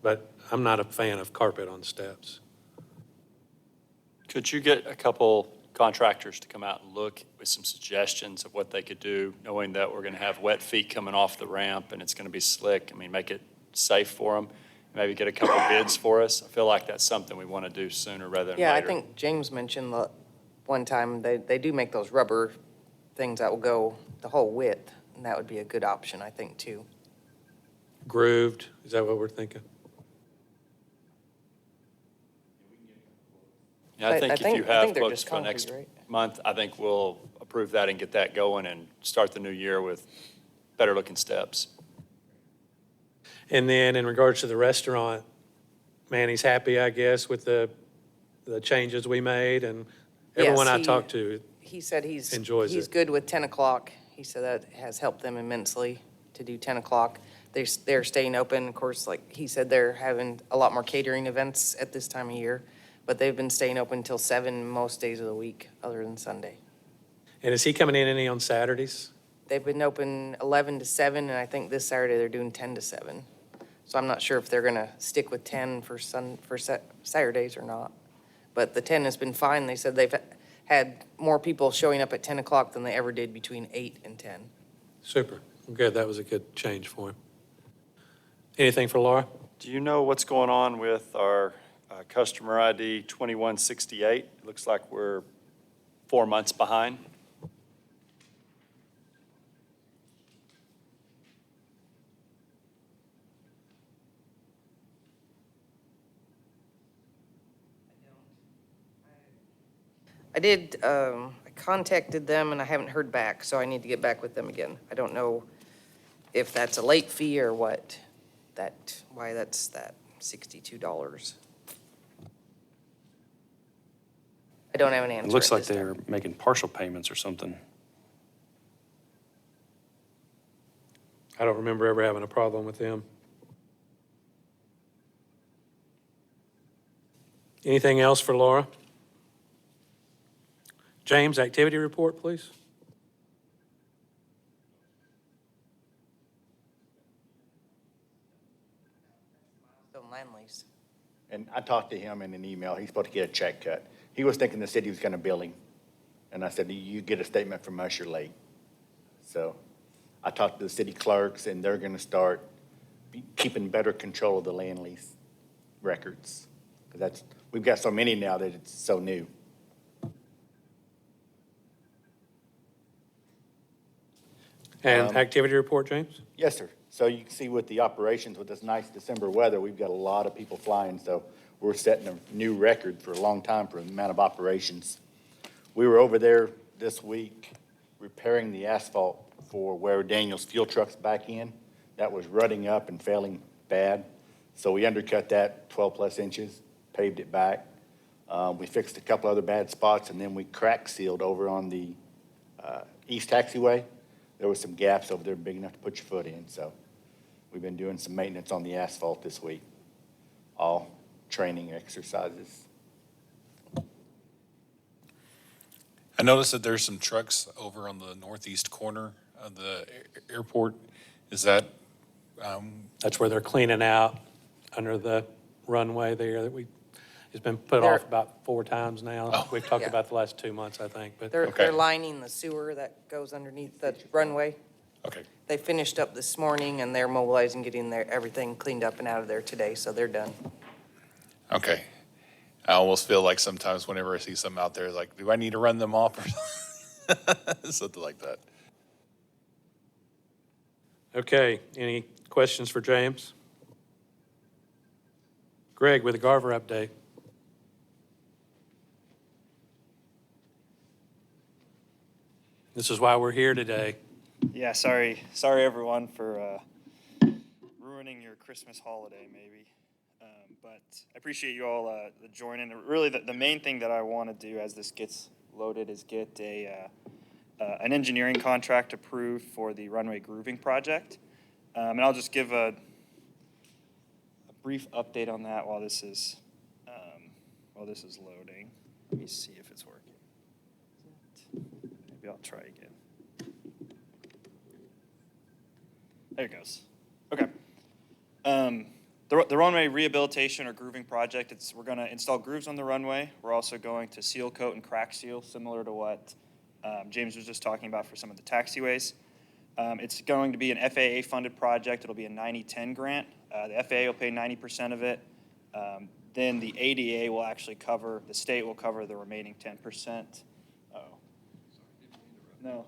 But I'm not a fan of carpet on steps. Could you get a couple contractors to come out and look with some suggestions of what they could do, knowing that we're going to have wet feet coming off the ramp and it's going to be slick? I mean, make it safe for them. Maybe get a couple bids for us. I feel like that's something we want to do sooner rather than later. Yeah, I think James mentioned one time, they do make those rubber things that will go the whole width, and that would be a good option, I think, too. Grooved, is that what we're thinking? Yeah, I think if you I have think they're quotes just for next concrete, right? month, I think we'll approve that and get that going and start the new year with better looking steps. And then in regards to the restaurant, Manny's happy, I guess, with the changes we made, and everyone Yes, I he- talked to, He said he's Enjoys it. good with 10 o'clock. He said that has helped them immensely to do 10 o'clock. They're staying open. Of course, like he said, they're having a lot more catering events at this time of year, but they've been staying open until 7 most days of the week, other than Sunday. and is he coming in any on Saturdays? They've been open 11 to 7, and I think this Saturday they're doing 10 to 7. So I'm not sure if they're going to stick with 10 for Saturdays or not. But the 10 has been fine. They said they've had more people showing up at 10 o'clock than they ever did between 8 and 10. Super, good, that was a good change for him. Anything for Laura? Do you know what's going on with our customer ID 2168? It looks like we're 4 months behind. I contacted them and I haven't heard back, so I need to get back with them again. I don't know if that's a late fee or what, why that's that $62. I don't have an answer It looks at like this time. they're making partial payments or something. I don't remember ever having a problem with them. Anything else for Laura? James, activity report, please. Still land lease. And I talked to him in an email. He's supposed to get a check cut. He was thinking the city was going to bill him. And I said, you get a statement from us, you're late. So I talked to the city clerks, and they're going to start keeping better control of the land lease records. 'Cause we've got so many now that it's so new. And activity report, James? Yes, sir. So you can see with the operations, with this nice December weather, we've got a lot of people flying, so we're setting a new record for a long time for the amount of operations. We were over there this week repairing the asphalt for where Daniel's fuel trucks back in. That was rutting up and failing bad. So we undercut that 12-plus inches, paved it back. We fixed a couple other bad spots, and then we crack sealed over on the east taxiway. There was some gaps over there big enough to put your foot in, so we've been doing some maintenance on the asphalt this week, all training exercises. I noticed that there's some trucks over on the northeast corner of the airport. Is that, That's where they're cleaning out under the runway there that it's been put off about 4 times now. We've talked Yeah. about the last 2 months, I think, but. They're Okay. lining the sewer that goes underneath the runway. okay, They finished up this morning and they're mobilizing, getting everything cleaned up and out of there today, so they're done. okay. I almost feel like sometimes whenever I see something out there, like, do I need to run them off or something like that? Okay, any questions for James? Greg, with the Garver update. This is why we're here today. Yeah, sorry everyone for ruining your Christmas holiday, maybe. But I appreciate you all joining. Really, the main thing that I want to do as this gets loaded is get an engineering contract approved for the runway grooving project. And I'll just give a brief update on that while this is loading. Let me see if it's working. Maybe I'll try again. There it goes. Okay. The runway rehabilitation or grooving project, we're going to install grooves on the runway. We're also going to seal coat and crack seal, similar to what James was just talking about for some of the taxiways. It's going to be an FAA-funded project. It'll be a 90-10 grant. The FAA will pay 90% of it. Then the ADA will actually cover, the state will cover the remaining 10%. Uh-oh. No.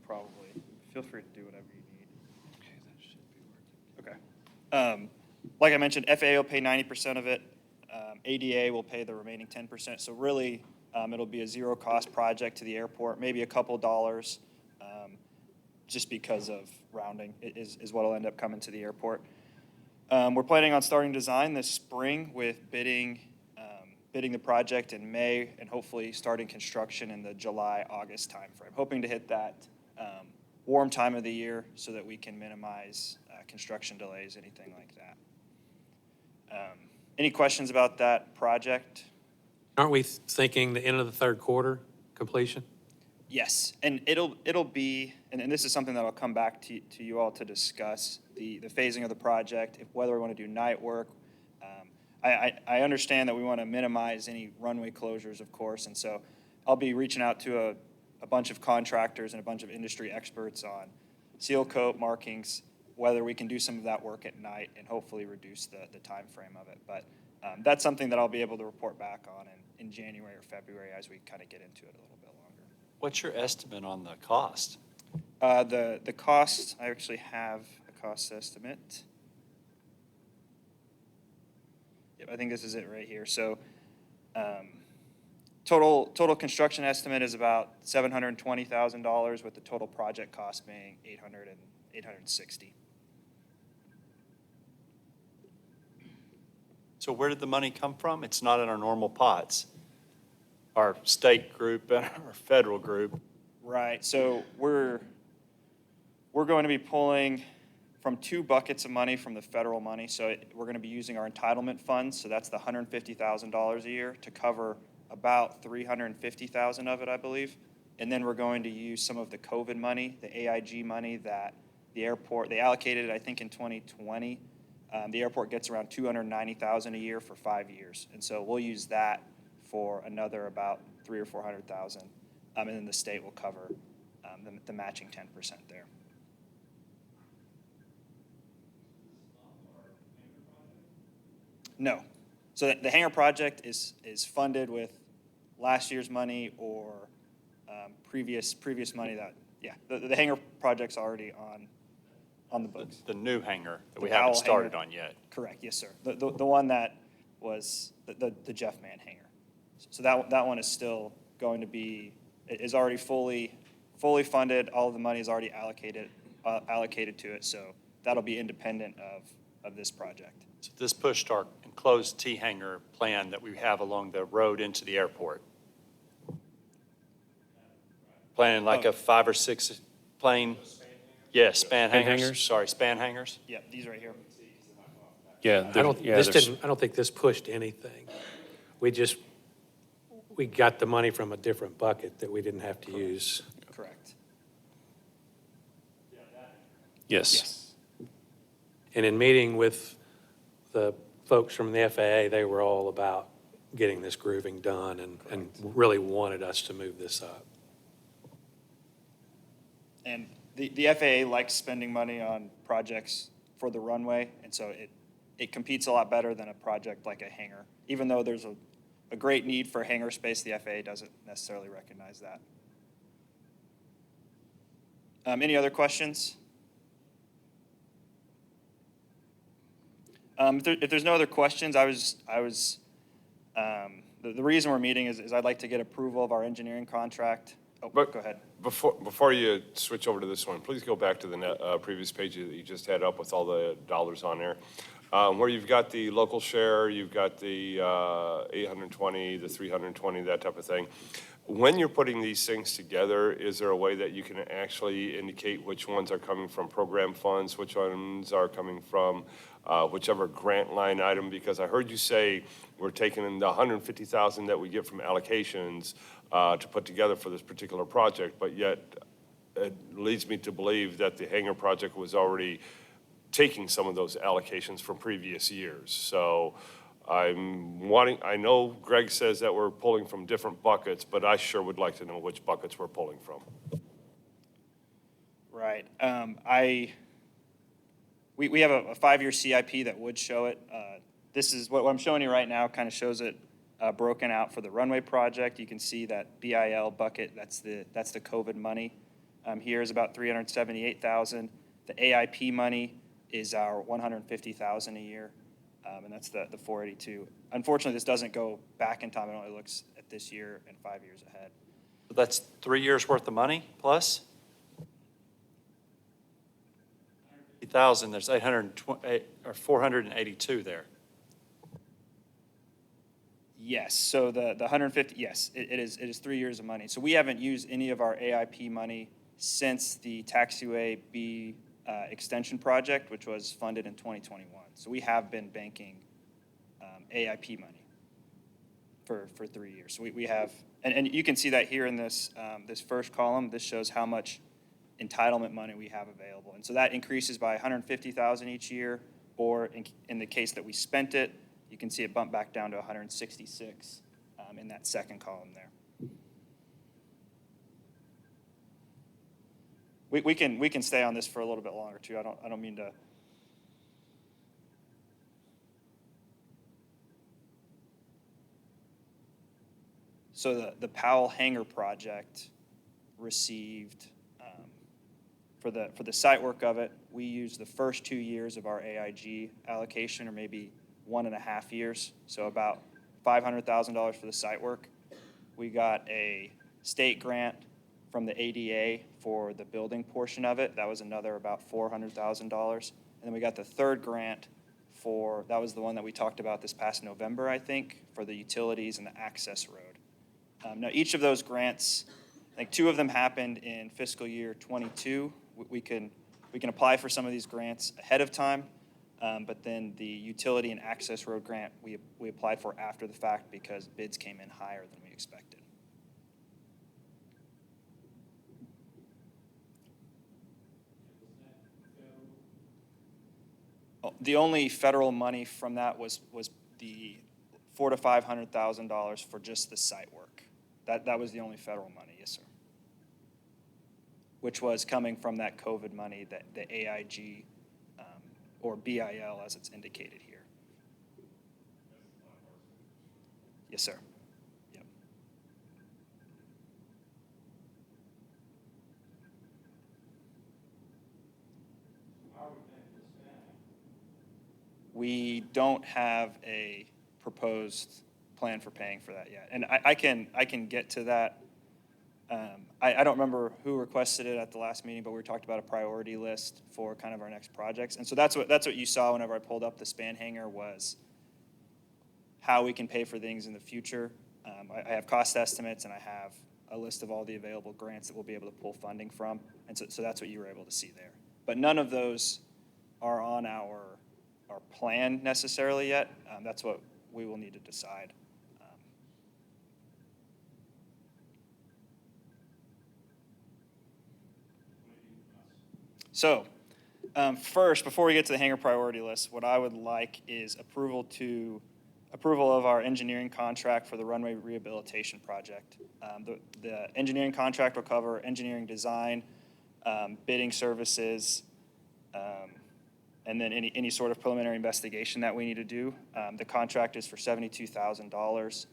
Probably. Feel free to do whatever you need. Okay, that should be working. Okay. Like I mentioned, FAA will pay 90% of it. ADA will pay the remaining 10%. So really, it'll be a zero-cost project to the airport, maybe a couple dollars, just because of rounding is what will end up coming to the airport. We're planning on starting design this spring with bidding the project in May and hopefully starting construction in the July-August timeframe. Hoping to hit that warm time of the year so that we can minimize construction delays, anything like that. Any questions about that project? Aren't we thinking the end of the third quarter completion? Yes, and it'll be, and this is something that I'll come back to you all to discuss, the phasing of the project, whether we want to do night work. I understand that we want to minimize any runway closures, of course, and so I'll be reaching out to a bunch of contractors and a bunch of industry experts on seal coat markings, whether we can do some of that work at night and hopefully reduce the time frame of it. But that's something that I'll be able to report back on in January or February as we kind of get into it a little bit longer. What's your estimate on the cost? The cost, I actually have a cost estimate. Yep, I think this is it right here. So total construction estimate is about $720,000 with the total project cost being $860,000. So where did the money come from? It's not in our normal pots, our state group and our federal group. Right, so we're going to be pulling from 2 buckets of money from the federal money. So we're going to be using our entitlement funds, so that's the $150,000 a year to cover about $350,000 of it, I believe. And then we're going to use some of the COVID money, the AIG money that the airport, they allocated it, I think, in 2020. The airport gets around $290,000 a year for 5 years. And so we'll use that for another about $300,000 or $400,000. And then the state will cover the matching 10% there. No. So the hangar project is funded with last year's money or previous money that, yeah, the hangar project's already on the books. The new hangar that we The haven't Powell started hangar. on yet. Correct, yes, sir. The one that was the Jeff Mann hangar. So that one is still going to be, is already fully funded. All of the money is already allocated to it. So that'll be independent of this project. So this pushed our enclosed T-hanger plan that we have along the road into the airport. Planning like a 5 or 6 plane, yes, span hangers, hangers? sorry, span hangers. Yep, these right here. Yeah. I don't think this pushed anything. We got the money from a different bucket that we didn't have to use. Correct. Yes. And in meeting with the folks from the FAA, they were all about getting this grooving done and really wanted us to move this up. And the FAA likes spending money on projects for the runway, and so it competes a lot better than a project like a hangar. Even though there's a great need for hangar space, the FAA doesn't necessarily recognize that. Any other questions? If there's no other questions, the reason we're meeting is I'd like to get approval of our engineering contract. Oh, But- go ahead. Before you switch over to this one, please go back to the previous page that you just had up with all the dollars on there. Where you've got the local share, you've got the 820, the 320, that type of thing. When you're putting these things together, is there a way that you can actually indicate which ones are coming from program funds, which ones are coming from whichever grant line item? Because I heard you say we're taking in the 150,000 that we get from allocations to put together for this particular project, but yet it leads me to believe that the hangar project was already taking some of those allocations from previous years. So I know Greg says that we're pulling from different buckets, but I sure would like to know which buckets we're pulling from. Right. We have a 5-year CIP that would show it. This is what I'm showing you right now, kind of shows it broken out for the runway project. You can see that BIL bucket, that's the COVID money. Here is about 378,000. The AIP money is our 150,000 a year, and that's the 482. Unfortunately, this doesn't go back in time. It only looks at this year and 5 years ahead. But that's 3 years worth of money plus? 150,000, there's 820, or 482 there. Yes, so the 150, yes, it is 3 years of money. So we haven't used any of our AIP money since the Taxiway B extension project, which was funded in 2021. So we have been banking AIP money for 3 years. So we have, and you can see that here in this first column. This shows how much entitlement money we have available. And so that increases by 150,000 each year, or in the case that we spent it, you can see it bump back down to 166 in that second column there. We can stay on this for a little bit longer too. I don't mean to. So the Powell Hangar project received for the site work of it, we used the first 2 years of our AIG allocation, or maybe 1.5 years, so about $500,000 for the site work. We got a state grant from the ADA for the building portion of it. That was another about $400,000. And then we got the third grant that was the one that we talked about this past November, I think, for the utilities and the access road. Now, each of those grants, I think 2 of them happened in fiscal year '22. We can apply for some of these grants ahead of time, but then the utility and access road grant, we applied for after the fact because bids came in higher than we expected. The only federal money from that was the $400,000 to $500,000 for just the site work. That was the only federal money, yes, sir. Which was coming from that COVID money, that the AIG or BIL as it's indicated here. Yes, sir. Yep. We don't have a proposed plan for paying for that yet. And I can get to that I don't remember who requested it at the last meeting, but we talked about a priority list for kind of our next projects. And so that's what you saw whenever I pulled up the span hanger was how we can pay for things in the future. I have cost estimates and I have a list of all the available grants that we'll be able to pull funding from. And so that's what you were able to see there. But none of those are on our plan necessarily yet. That's what we will need to decide. So, first, before we get to the hangar priority list, what I would like is approval of our engineering contract for the runway rehabilitation project. The engineering contract will cover engineering design, bidding services, and then any sort of preliminary investigation that we need to do. The contract is for $72,000.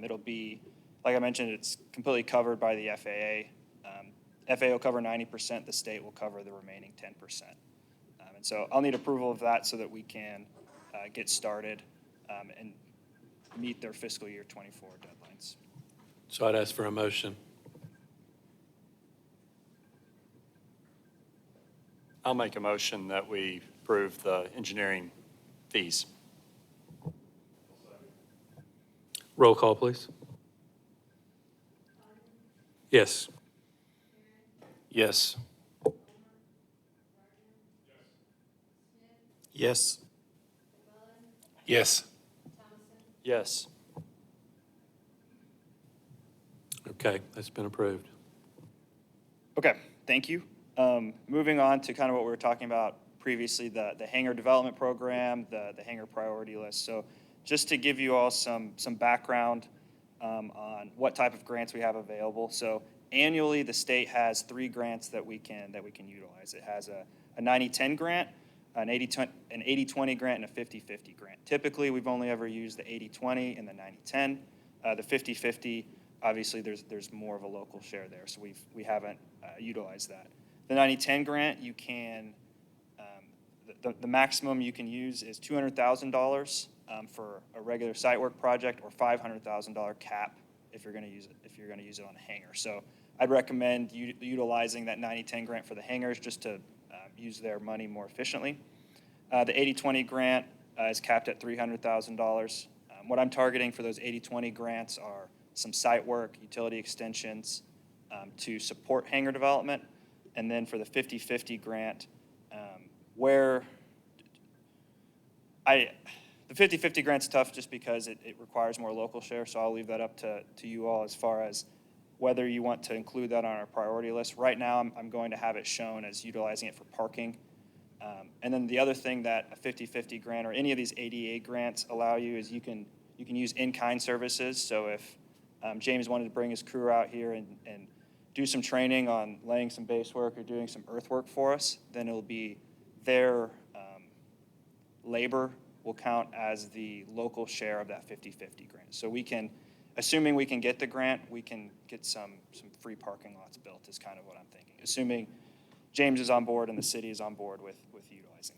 It'll be, like I mentioned, it's completely covered by the FAA. FAA will cover 90%, the state will cover the remaining 10%. And so I'll need approval of that so that we can get started and meet their fiscal year 24 deadlines. So I'd ask for a motion. I'll make a motion that we approve the engineering fees. Roll call, please. Yes. Yes. Yes. Yes. Yes. Okay, that's been approved. Okay, thank you. Moving on to kind of what we were talking about previously, the hangar development program, the hangar priority list. So just to give you all some background on what type of grants we have available. So annually, the state has 3 grants that we can utilize. It has a 90-10 grant, an 80-20 grant, and a 50-50 grant. Typically, we've only ever used the 80-20 and the 90-10. The 50-50, obviously, there's more of a local share there, so we haven't utilized that. The 90-10 grant, you can, the maximum you can use is $200,000 for a regular site work project, or $500,000 cap if you're going to use it on a hangar. So I'd recommend utilizing that 90-10 grant for the hangars just to use their money more efficiently. The 80-20 grant is capped at $300,000. What I'm targeting for those 80-20 grants are some site work, utility extensions to support hangar development. And then for the 50-50 grant, the 50-50 grant's tough just because it requires more local share, so I'll leave that up to you all as far as whether you want to include that on our priority list. Right now, I'm going to have it shown as utilizing it for parking. And then the other thing that a 50-50 grant or any of these ADA grants allow you is you can use in-kind services. So if James wanted to bring his crew out here and do some training on laying some base work or doing some earthwork for us, then it'll be their labor will count as the local share of that 50-50 grant. So we can, assuming we can get the grant, we can get some free parking lots built is kind of what I'm thinking, assuming James is on board and the city is on board with utilizing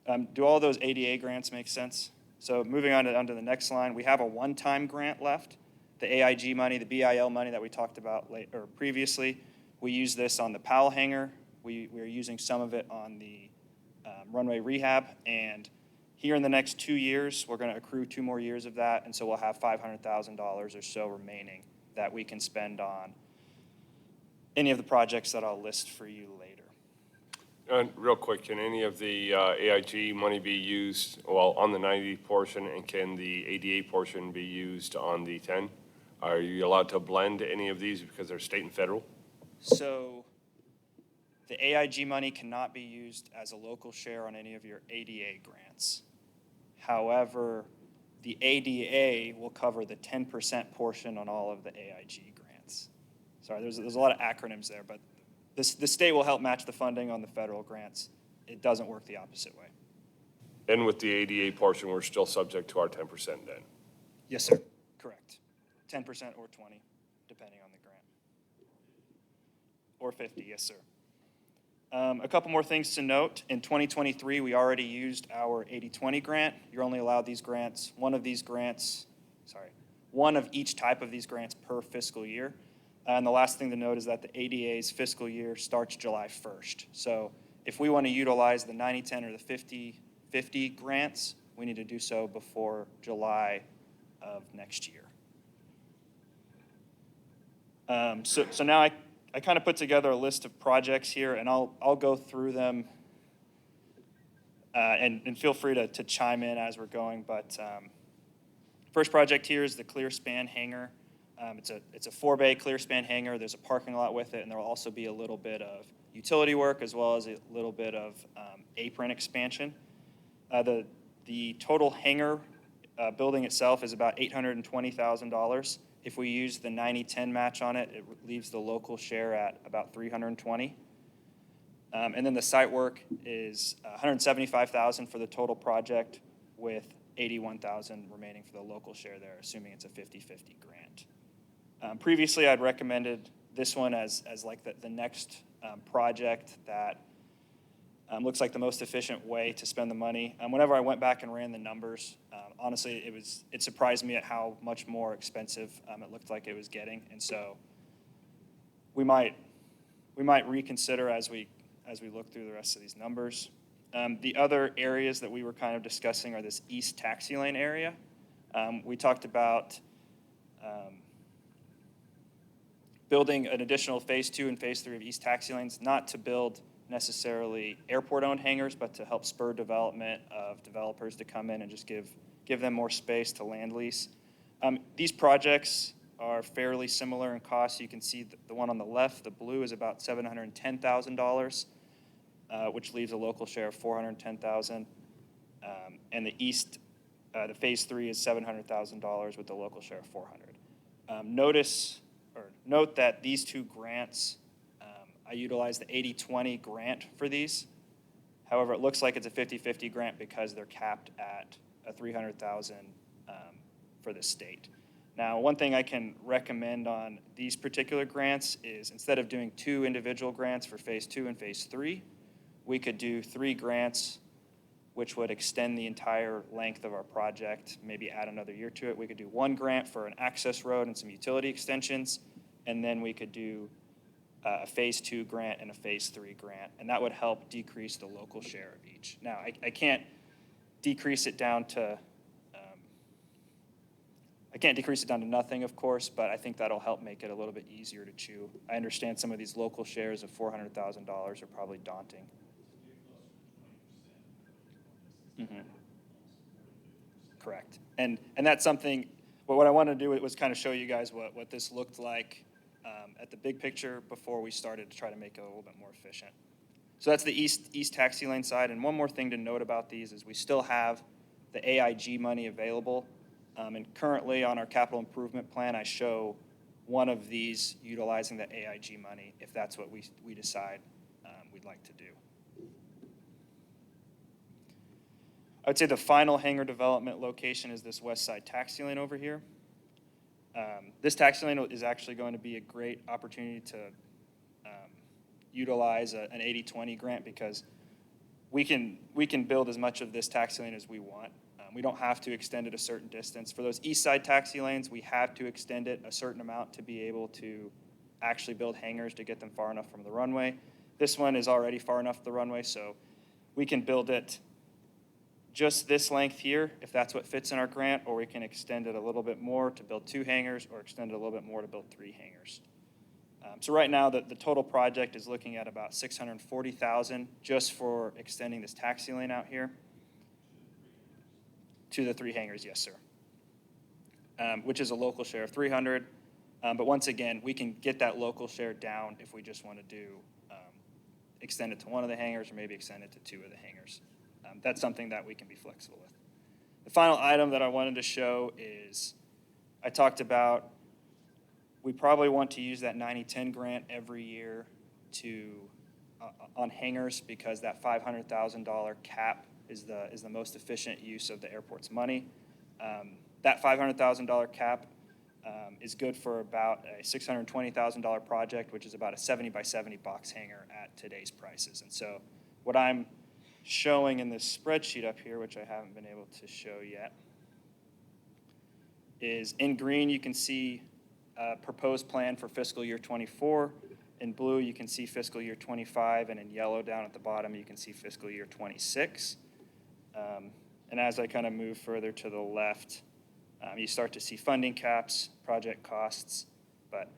that. Do all those ADA grants make sense? So moving on to the next line, we have a one-time grant left. The AIG money, the BIL money that we talked about previously, we use this on the Powell hangar. We are using some of it on the runway rehab, and here in the next 2 years, we're going to accrue 2 more years of that, and so we'll have $500,000 or so remaining that we can spend on any of the projects that I'll list for you later. Real quick, can any of the AIG money be used, well, on the 90 portion, and can the ADA portion be used on the 10? Are you allowed to blend any of these because they're state and federal? So the AIG money cannot be used as a local share on any of your ADA grants. However, the ADA will cover the 10% portion on all of the AIG grants. Sorry, there's a lot of acronyms there, but the state will help match the funding on the federal grants. It doesn't work the opposite way. And with the ADA portion, we're still subject to our 10% then? Yes, sir. Correct. 10% or 20, depending on the grant. Or 50, yes, sir. A couple more things to note. In 2023, we already used our 80-20 grant. You're only allowed these grants, one of each type of these grants per fiscal year. And the last thing to note is that the ADA's fiscal year starts July 1st. So if we want to utilize the 90-10 or the 50-50 grants, we need to do so before July of next year. So now I kind of put together a list of projects here, and I'll go through them, and feel free to chime in as we're going. But first project here is the clear span hangar. It's a 4-bay clear span hangar. There's a parking lot with it, and there will also be a little bit of utility work as well as a little bit of apron expansion. The total hangar building itself is about $820,000. If we use the 90-10 match on it, it leaves the local share at about $320,000. And then the site work is $175,000 for the total project, with $81,000 remaining for the local share there, assuming it's a 50-50 grant. Previously, I'd recommended this one as like the next project that looks like the most efficient way to spend the money. Whenever I went back and ran the numbers, honestly, it surprised me at how much more expensive it looked like it was getting. And so we might reconsider as we look through the rest of these numbers. The other areas that we were kind of discussing are this east taxi lane area. We talked about building an additional phase 2 and phase 3 of east taxi lanes, not to build necessarily airport-owned hangars, but to help spur development of developers to come in and just give them more space to land lease. These projects are fairly similar in cost. You can see the one on the left, the blue, is about $710,000, which leaves a local share of $410,000. And the east, the phase 3 is $700,000 with the local share of $400,000. Note that these two grants, I utilized the 80-20 grant for these. However, it looks like it's a 50-50 grant because they're capped at a $300,000 for the state. Now, one thing I can recommend on these particular grants is, instead of doing 2 individual grants for phase 2 and phase 3, we could do 3 grants, which would extend the entire length of our project, maybe add another year to it. We could do 1 grant for an access road and some utility extensions, and then we could do a phase 2 grant and a phase 3 grant, and that would help decrease the local share of each. Now, I can't decrease it down to nothing, of course, but I think that'll help make it a little bit easier to chew. I understand some of these local shares of $400,000 are probably daunting. Mm-hmm. Correct. And that's something, but what I wanted to do was kind of show you guys what this looked like at the big picture before we started to try to make it a little bit more efficient. So that's the east taxi lane side. And one more thing to note about these is we still have the AIG money available. And currently on our capital improvement plan, I show one of these utilizing the AIG money if that's what we decide we'd like to do. I would say the final hangar development location is this west side taxi lane over here. This taxi lane is actually going to be a great opportunity to utilize an 80-20 grant, because we can build as much of this taxi lane as we want. We don't have to extend it a certain distance. For those east side taxi lanes, we have to extend it a certain amount to be able to actually build hangars to get them far enough from the runway. This one is already far enough from the runway, so we can build it just this length here, if that's what fits in our grant, or we can extend it a little bit more to build 2 hangars, or extend it a little bit more to build 3 hangars. So right now, the total project is looking at about $640,000 just for extending this taxi lane out here. To the 3 hangars, yes, sir. Which is a local share of $300,000. But once again, we can get that local share down if we just want to do extend it to 1 of the hangars, or maybe extend it to 2 of the hangars. That's something that we can be flexible with. The final item that I wanted to show is, I talked about, we probably want to use that 90-10 grant every year on hangars, because that $500,000 cap is the most efficient use of the airport's money. That $500,000 cap is good for about a $620,000 project, which is about a 70 by 70 box hangar at today's prices. And so what I'm showing in this spreadsheet up here, which I haven't been able to show yet, is in green you can see proposed plan for fiscal year '24. In blue, you can see fiscal year '25, and in yellow down at the bottom, you can see fiscal year '26. And as I kind of move further to the left, you start to see funding caps, project costs. But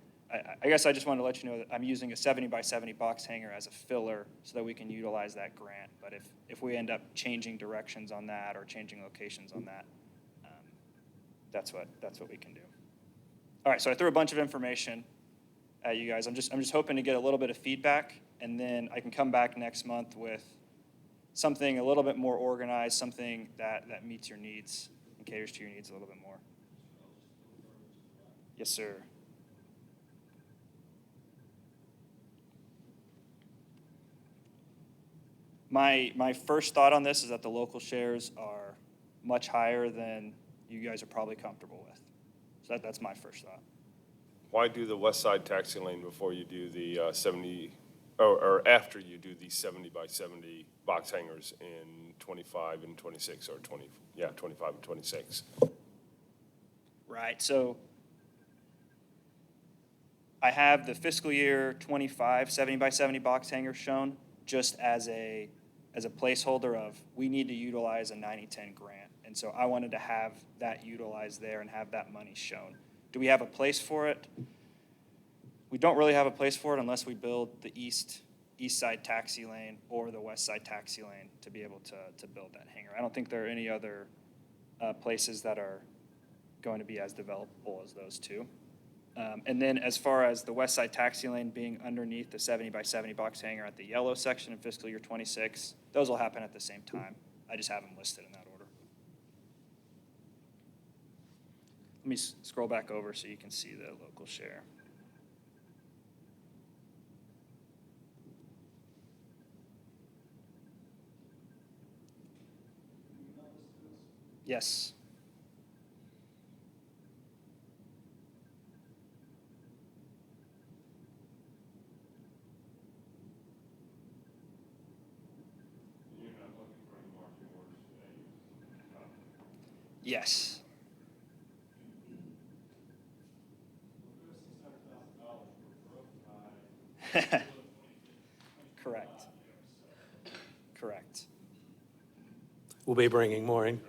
I guess I just wanted to let you know that I'm using a 70 by 70 box hanger as a filler so that we can utilize that grant. But if we end up changing directions on that or changing locations on that, that's what we can do. All right, so I threw a bunch of information at you guys. I'm just hoping to get a little bit of feedback, and then I can come back next month with something a little bit more organized, something that meets your needs and caters to your needs a little bit more. Yes, sir. My first thought on this is that the local shares are much higher than you guys are probably comfortable with. So that's my first thought. Why do the west side taxi lane before you do the 70, or after you do the 70 by 70 box hangers in 25 and 26, or 25 and 26? Right, so I have the fiscal year '25 70 by 70 box hanger shown just as a placeholder of, we need to utilize a 90-10 grant. And so I wanted to have that utilized there and have that money shown. Do we have a place for it? We don't really have a place for it unless we build the east side taxi lane or the west side taxi lane to be able to build that hangar. I don't think there are any other places that are going to be as developable as those two. And then as far as the west side taxi lane being underneath the 70 by 70 box hangar at the yellow section in fiscal year '26, those will happen at the same time. I just have them listed in that order. Let me scroll back over so you can see the local share. Yes. Yes. Correct. Correct. We'll be bringing more in.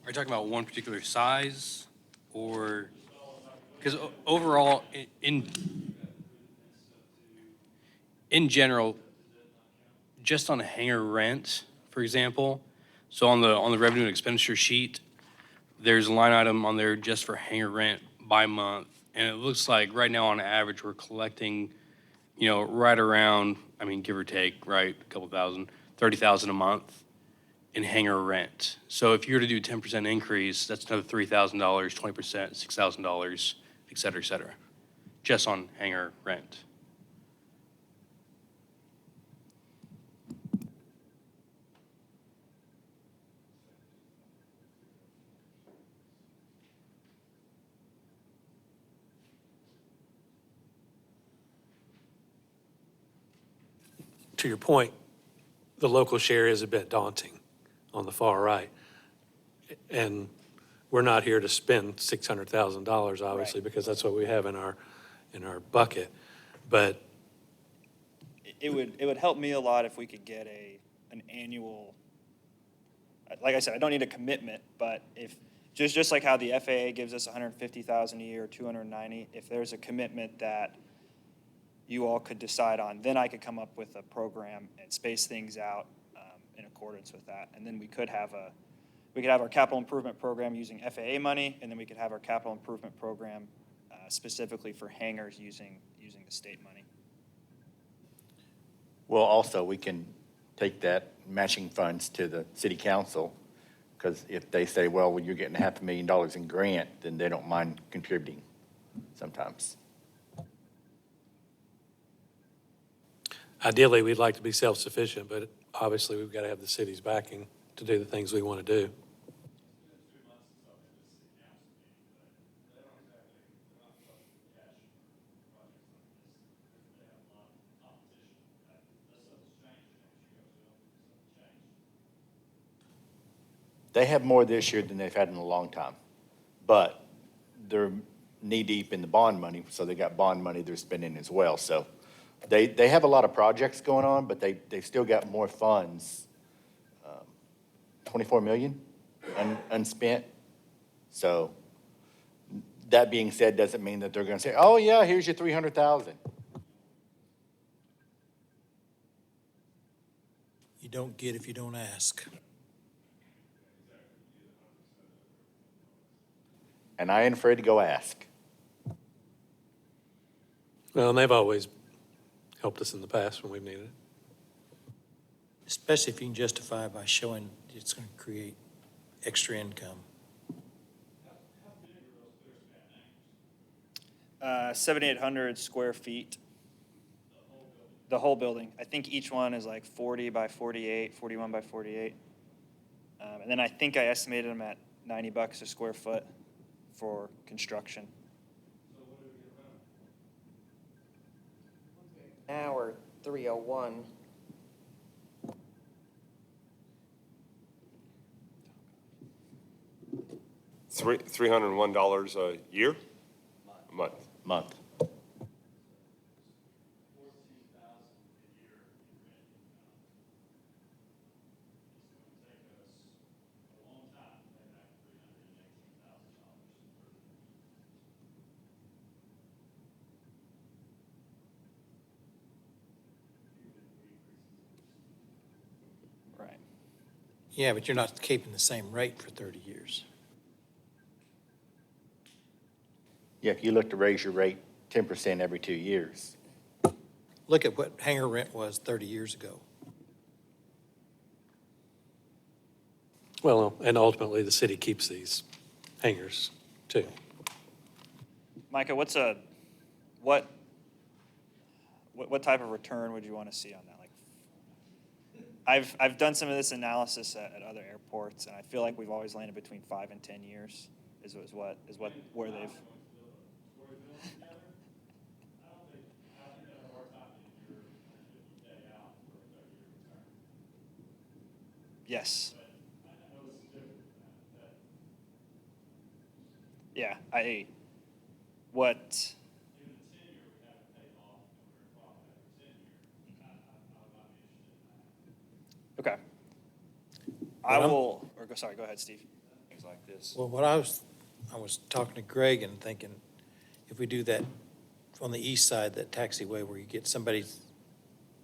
Are you talking about one particular size, or, because overall, in general, just on a hangar rent, for example, so on the revenue and expenditure sheet, there's a line item on there just for hangar rent by month, and it looks like right now on average, we're collecting, right around, give or take, right, a couple thousand, 30,000 a month in hangar rent. So if you were to do a 10% increase, that's another $3,000, 20%, $6,000, et cetera, just on hangar rent. To your point, the local share is a bit daunting on the far right. And we're not here to spend $600,000, obviously, Right. because that's what we have in our bucket. But It would help me a lot if we could get an annual, like I said, I don't need a commitment, but if, just like how the FAA gives us 150,000 a year, or 290, if there's a commitment that you all could decide on, then I could come up with a program and space things out in accordance with that. And then we could have our capital improvement program using FAA money, and then we could have our capital improvement program specifically for hangars using the state money. Well, also, we can take that matching funds to the city council Because if they say, well, you're getting $500,000 in grant, then they don't mind contributing sometimes. Ideally, we'd like to be self-sufficient, but obviously, we've got to have the city's backing to do the things we want to do. They have more this year than they've had in a long time, but they're knee-deep in the bond money, so they got bond money they're spending as well. So they have a lot of projects going on, but they've still got more funds. 24 million unspent. So that being said, doesn't mean that they're going to say, oh, yeah, here's your 300,000. You don't get if you don't ask. And I ain't afraid to go ask. Well, and they've always helped us in the past when we've needed it. Especially if you can justify by showing it's going to create extra income. 7,800 square feet. The whole building. I think each one is like 40 by 48, 41 by 48. And then I think I estimated them at $90 a square foot for construction. Now we're 301. $301 a year? A month. Month. Right. Yeah, but you're not keeping the same rate for 30 years. Yeah, if you look to raise your rate 10% every 2 years. Look at what hangar rent was 30 years ago. Well, and ultimately, the city keeps these hangars, too. Micah, what type of return would you want to see on that? Like, I've done some of this analysis at other airports, and I feel like we've always landed between 5 and 10 years is where they've. Yes. Yeah, what? Okay. Sorry, go ahead, Steve. Things like this. Well, I was talking to Greg and thinking, if we do that on the east side, that taxiway where you get somebody's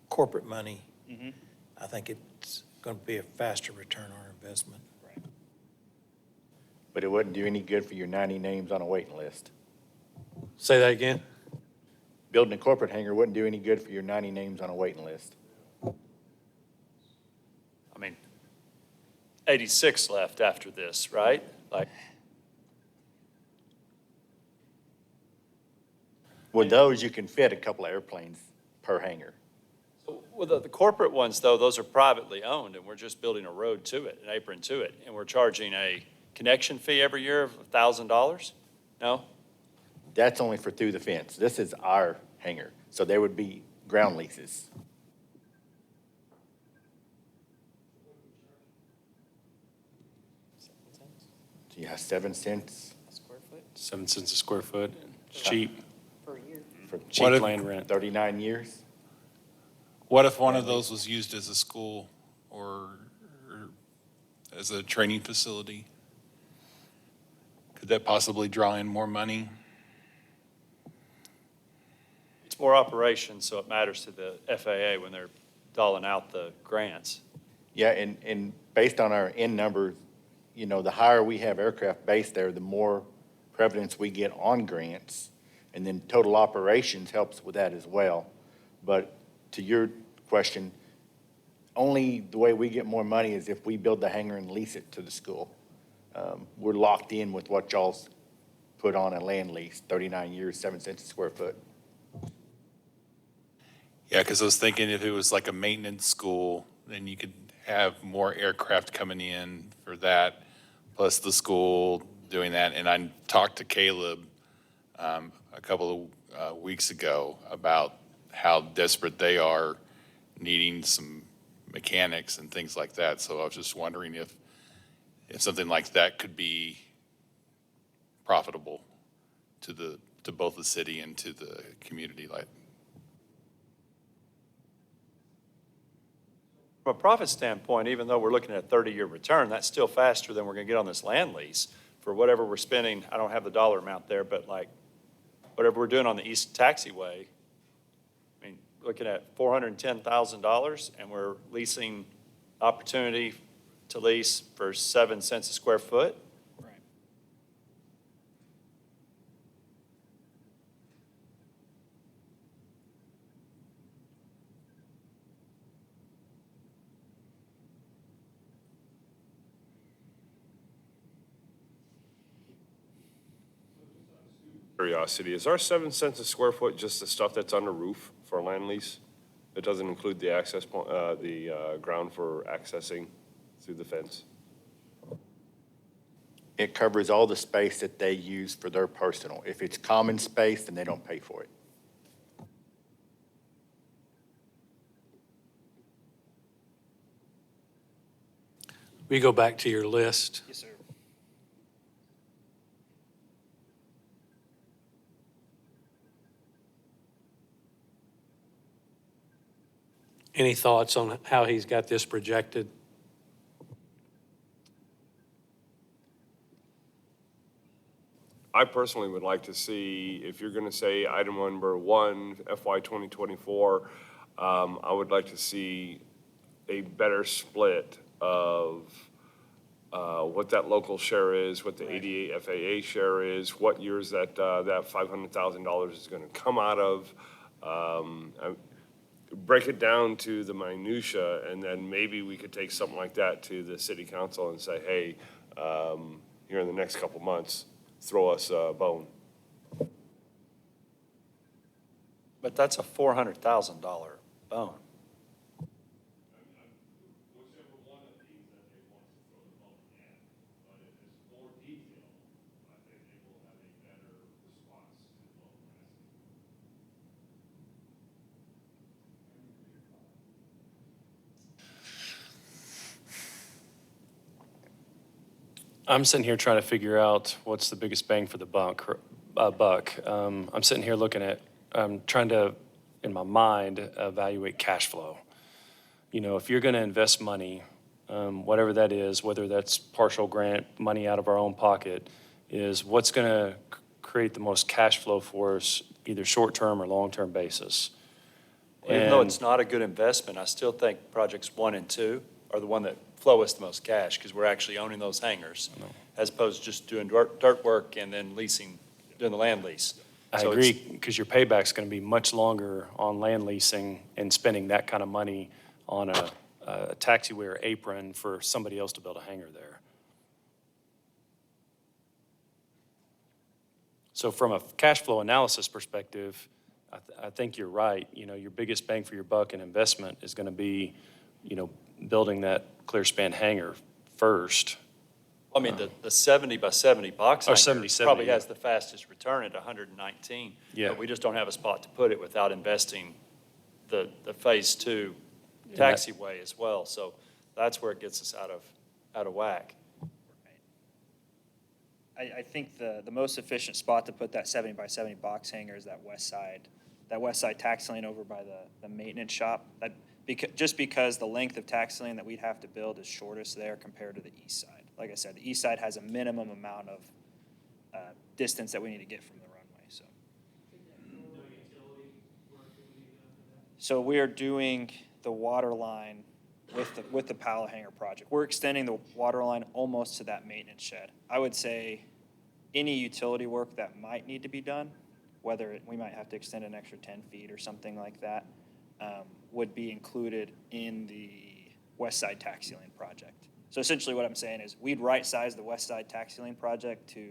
corporate money, Mhm. I think it's going to be a faster return on our investment. Right. But it wouldn't do any good for your 90 names on a waiting list. Say that again? Building a corporate hangar wouldn't do any good for your 90 names on a waiting list. I mean, 86 left after this, right? Like, With those, you can fit a couple of airplanes per hangar. well, the corporate ones, though, those are privately owned, and we're just building a road to it, an apron to it, and we're charging a connection fee every year of $1,000? No? That's only for through the fence. This is our hangar, so there would be ground leases. Yeah, 7 cents Square foot 7 cents a square foot, it's cheap, per year. for cheap land rent. 39 years. What if one of those was used as a school or as a training facility? Could that possibly draw in more money? It's more operations, so it matters to the FAA when they're doling out the grants. Yeah, and based on our end numbers, you know, the higher we have aircraft based there, the more prevalence we get on grants. And then total operations helps with that as well. But to your question, only the way we get more money is if we build the hangar and lease it to the school. We're locked in with what y'all's put on a land lease, 39 years, 7 cents a square foot. Yeah, because I was thinking if it was like a maintenance school, then you could have more aircraft coming in for that, plus the school doing that. And I talked to Caleb a couple of weeks ago about how desperate they are needing some mechanics and things like that. So I was just wondering if something like that could be profitable to both the city and to the community. Like, From a profit standpoint, even though we're looking at a 30-year return, that's still faster than we're going to get on this land lease for whatever we're spending. I don't have the dollar amount there, but like whatever we're doing on the East Taxiway, I mean, looking at $410,000 and we're leasing opportunity to lease for 7 cents a square foot. Right. Curiosity, is our 7 cents a square foot just the stuff that's on the roof for a land lease? It doesn't include the access point, the ground for accessing through the fence? It covers all the space that they use for their personal. If it's common space, then they don't pay for it. We go back to your list. Yes, sir. Any thoughts on how he's got this projected? I personally would like to see, if you're going to say item number one, FY 2024, I would like to see a better split of what that local share is, what the ADA FAA share is, what years that $500,000 is going to come out of. Break it down to the minutia, and then maybe we could take something like that to the city council and say, hey, here in the next couple months, throw us a bone. But that's a $400,000 bone. I'm sitting here trying to figure out what's the biggest bang for the buck. I'm sitting here looking at, I'm trying to, in my mind, evaluate cash flow. You know, if you're going to invest money, whatever that is, whether that's partial grant, money out of our own pocket, is what's going to create the most cash flow for us, either short-term or long-term basis. Even though And- it's not a good investment, I still think projects 1 and 2 are the one that flow us the most cash because we're actually owning those hangars as opposed to just doing dirt work and then leasing, doing the land lease. I So agree, it's- because your payback's going to be much longer on land leasing and spending that kind of money on a taxiway or apron for somebody else to build a hangar there. So from a cash flow analysis perspective, I think you're right. You know, your biggest bang for your buck in investment is going to be, you know, building that clear-span hangar first. I mean, the 70 by 70 box Or hangar 70, probably yeah. has the fastest return at 119. Yeah. But we just don't have a spot to put it without investing the phase 2 Yeah, that- taxiway as well. So that's where it gets us out of whack. I think the most efficient spot to put that 70 by 70 box hangar is that west side taxi lane over by the maintenance shop. Just because the length of taxi lane that we'd have to build is shortest there compared to the east side. Like I said, the east side has a minimum amount of distance that we need to get from the runway, so. So we are doing the water line with the Powell Hangar project. We're extending the water line almost to that maintenance shed. I would say any utility work that might need to be done, we might have to extend an extra 10 feet or something like that, would be included in the west side taxi lane project. So essentially what I'm saying is we'd right-size the west side taxi lane project to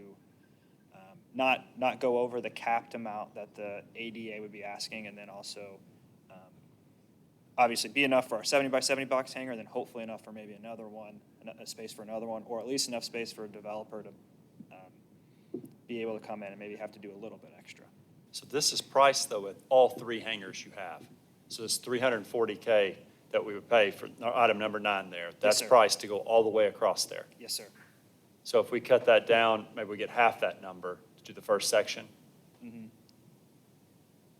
not go over the capped amount that the ADA would be asking, and then also obviously be enough for our 70 by 70 box hangar, and then hopefully enough for maybe another one, a space for another one, or at least enough space for a developer to be able to come in and maybe have to do a little bit extra. So this is priced, though, with all three hangars you have. So it's $340K that we would pay for item number 9 there. That's sir. priced to go all the way across there. Yes, sir. So if we cut that down, maybe we get half that number to do the first section.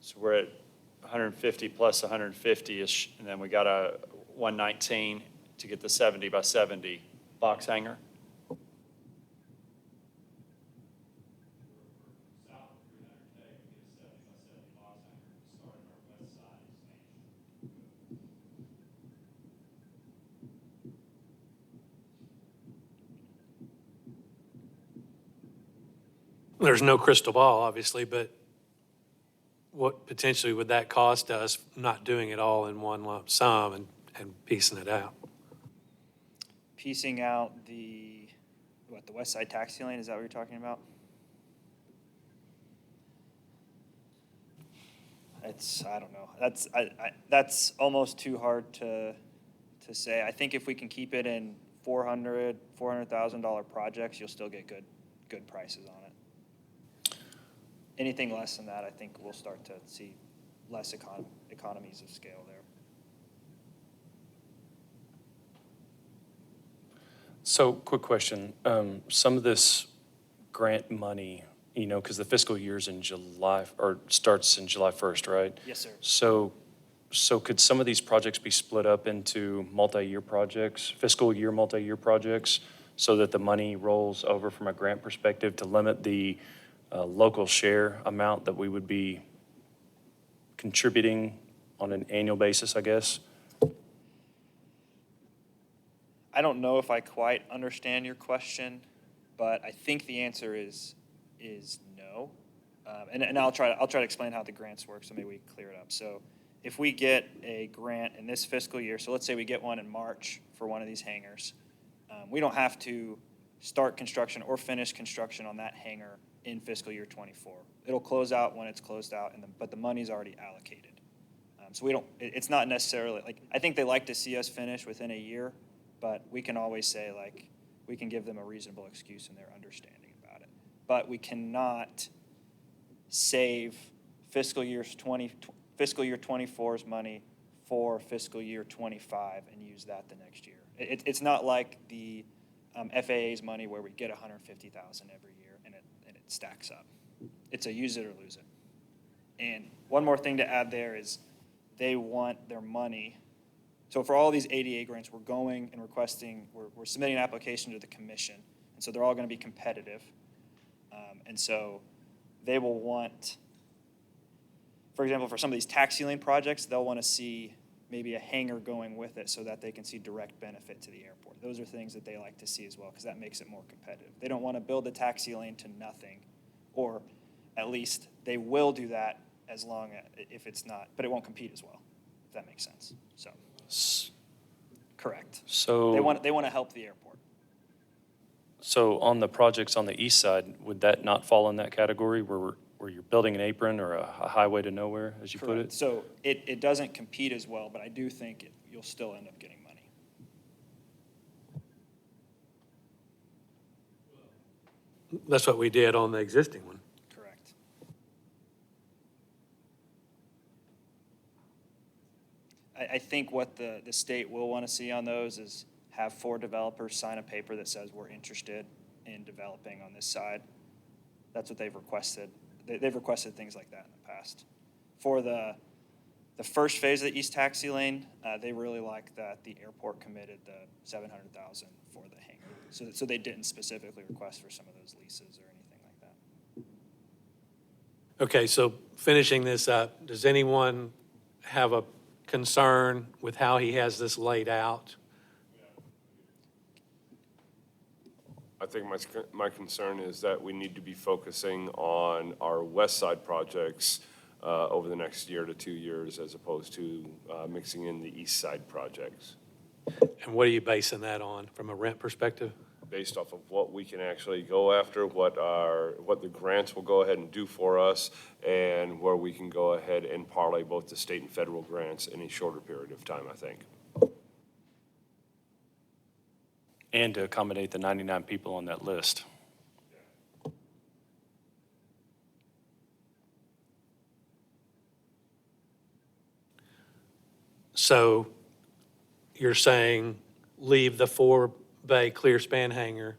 So we're at 150 plus 150-ish, and then we got a 119 to get the 70 by 70 box hangar. There's no crystal ball, obviously, but what potentially would that cost us not doing it all in one lump sum and piecing it out? Piecing out the west side taxi lane, is that what you're talking about? I don't know. That's almost too hard to say. I think if we can keep it in $400,000 projects, you'll still get good prices on it. Anything less than that, I think we'll start to see less economies of scale there. So, quick question. Some of this grant money, because the fiscal year's in July, or starts in July 1st, right? Yes, sir. So could some of these projects be split up into multi-year projects, fiscal year multi-year projects, so that the money rolls over from a grant perspective to limit the local share amount that we would be contributing on an annual basis, I guess? I don't know if I quite understand your question, but I think the answer is no. And I'll try to explain how the grants work, so maybe we clear it up. So if we get a grant in this fiscal year, so let's say we get one in March for one of these hangars, we don't have to start construction or finish construction on that hangar in fiscal year 24. It'll close out when it's closed out, but the money's already allocated. So it's not necessarily, I think they like to see us finish within a year, but we can always say, we can give them a reasonable excuse in their understanding about it. But we cannot save fiscal year 24's money for fiscal year 25 and use that the next year. It's not like the FAA's money where we get $150,000 every year and it stacks up. It's a use it or lose it. And one more thing to add there is they want their money. So for all these ADA grants, we're going and requesting, we're submitting an application to the commission. And so they're all going to be competitive. And so they will want, for example, for some of these taxi lane projects, they'll want to see maybe a hangar going with it so that they can see direct benefit to the airport. Those are things that they like to see as well, because that makes it more competitive. They don't want to build a taxi lane to nothing, or at least they will do that as long as, if it's not, but it won't compete as well, if that makes sense. So, correct. So They want to help the airport. So on the projects on the east side, would that not fall in that category where you're building an apron or a highway to nowhere, as you put Correct. it? So it doesn't compete as well, but I do think you'll still end up getting money. That's what we did on the existing one. Correct. I think what the state will want to see on those is have 4 developers sign a paper that says we're interested in developing on this side. That's what they've requested. They've requested things like that in the past. For the first phase of the East Taxi Lane, they really like that the airport committed the $700,000 for the hangar. So they didn't specifically request for some of those leases or anything like that. Okay, so finishing this up, does anyone have a concern with how he has this laid out? I think my concern is that we need to be focusing on our west side projects over the next year to 2 years, as opposed to mixing in the east side projects. And what are you basing that on from a rent perspective? Based off of what we can actually go after, what the grants will go ahead and do for us, and where we can go ahead and parlay both the state and federal grants in a shorter period of time, I think. And to accommodate the 99 people on that list. So you're saying leave the 4-bay clear span hangar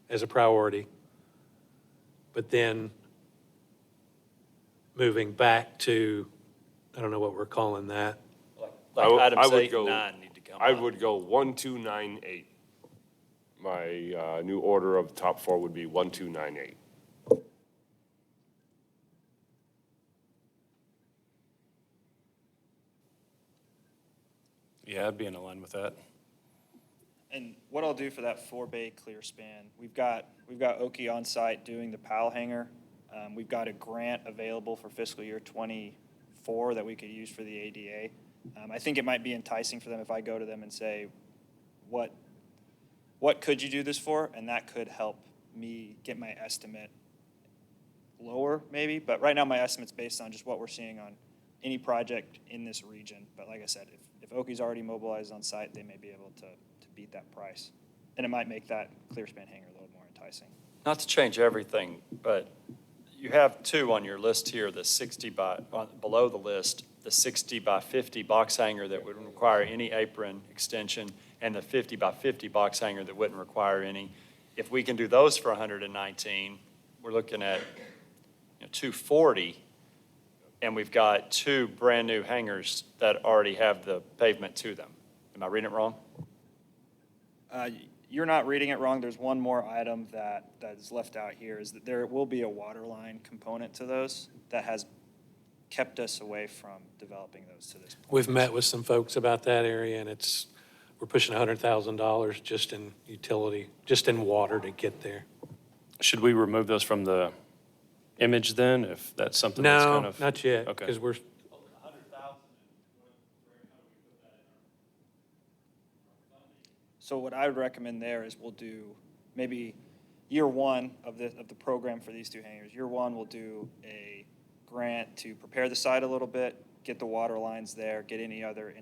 as a priority, but then moving back to, I don't know what we're calling that. Like items 8 and 9 need to come I up. would go 1298. My new order of the top 4 would be 1298. Yeah, I'd be in line with that. And what I'll do for that 4-bay clear span, we've got Oki on site doing the PAL hangar. We've got a grant available for fiscal year '24 that we could use for the ADA. I think it might be enticing for them if I go to them and say, what could you do this for? And that could help me get my estimate lower maybe. But right now my estimate's based on just what we're seeing on any project in this region. But like I said, if Oki's already mobilized on site, they may be able to beat that price. And it might make that clear span hangar a little more enticing. Not to change everything, but you have 2 on your list here, the 60 by, below the list, the 60 by 50 box hanger that wouldn't require any apron extension, and the 50 by 50 box hanger that wouldn't require any. If we can do those for 119, we're looking at 240, and we've got 2 brand-new hangars that already have the pavement to them. Am I reading it wrong? You're not reading it wrong. There's one more item that is left out here, is that there will be a water line component to those that has kept us away from developing those to this point. We've met with some folks about that area, and we're pushing $100,000 just in utility, just in water to get there. Should we remove those from the image then, if that's something that's kind No, of? not yet, Okay. because we're, So what I would recommend there is we'll do maybe year 1 of the program for these 2 hangars. Year 1, we'll do a grant to prepare the site a little bit, get the water lines there, get any other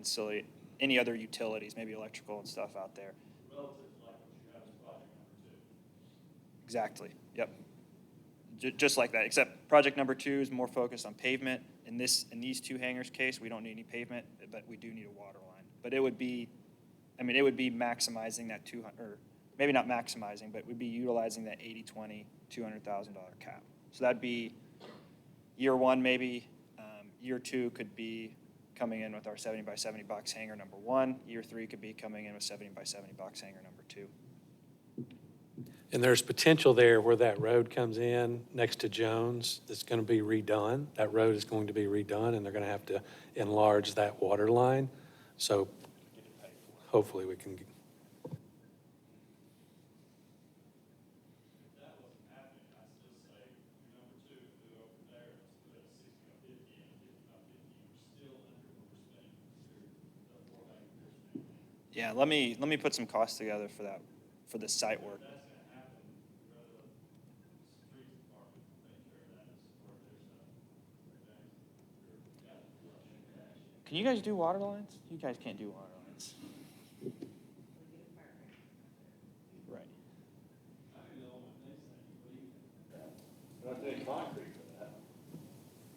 utilities, maybe electrical and stuff out there. Relative to like what you have as project number 2. Exactly, yep. Just like that, except project number 2 is more focused on pavement. In these 2 hangars case, we don't need any pavement, but we do need a water line. But it would be maximizing that 200, or maybe not maximizing, but we'd be utilizing that 80/20, $200,000 cap. So that'd be year 1 maybe. Year 2 could be coming in with our 70 by 70 box hangar number 1. Year 3 could be coming in with 70 by 70 box hangar number 2. and there's potential there where that road comes in next to Jones that's going to be redone. That road is going to be redone, and they're going to have to enlarge that water line. So hopefully we can. Yeah, let me put some costs together for the site work. Can you guys do water lines? You guys can't do water lines. Right.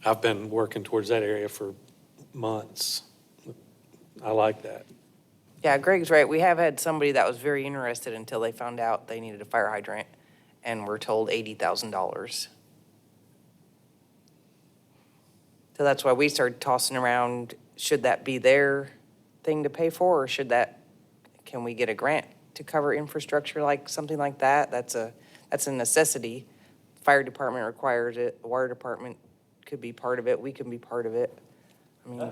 I've been working towards that area for months. I like that. Yeah, Greg's right. We have had somebody that was very interested until they found out they needed a fire hydrant and were told $80,000. So that's why we started tossing around, should that be their thing to pay for, or can we get a grant to cover infrastructure like something like that? That's a necessity. Fire department requires it, the water department could be part of it, we can be part of it. I mean,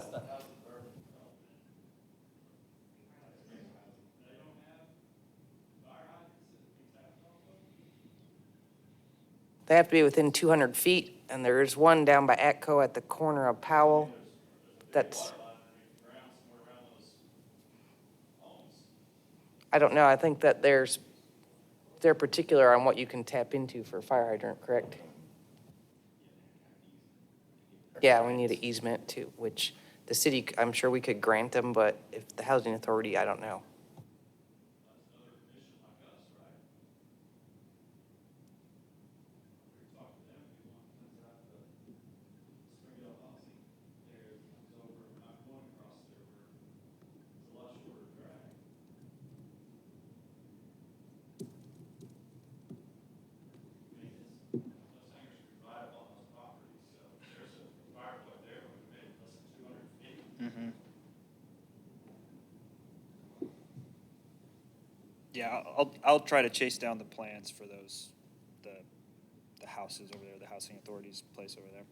they have to be within 200 feet, and there's one down by Atco at the corner of Powell. That's, I don't know, I think that they're particular on what you can tap into for a fire hydrant, correct? Yeah, we need an easement too, which the city, I'm sure we could grant them, but if the housing authority, I don't know. Yeah, I'll try to chase down the plans for those, the houses over there, the housing authority's place over there.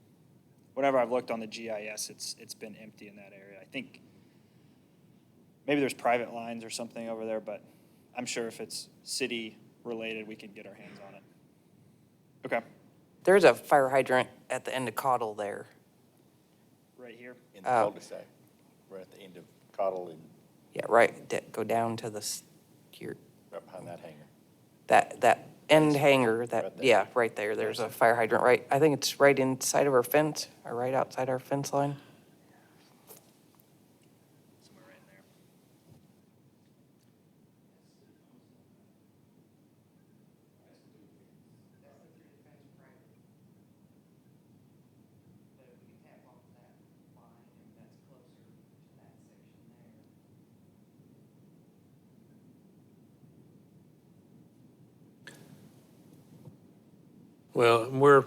Whenever I've looked on the GIS, it's been empty in that area. I think maybe there's private lines or something over there, but I'm sure if it's city-related, we can get our hands on it. Okay, There's a fire hydrant at the end of Cottle there. right here. In the Oh. cul-de-sac. We're at the end of Cottle and Yeah, right, go down to here, right behind that hangar. that end hanger, that, Right there. yeah, right there, there's a fire hydrant, right, I think it's right inside of our fence, or right outside our fence line. Somewhere right in there. Well, we're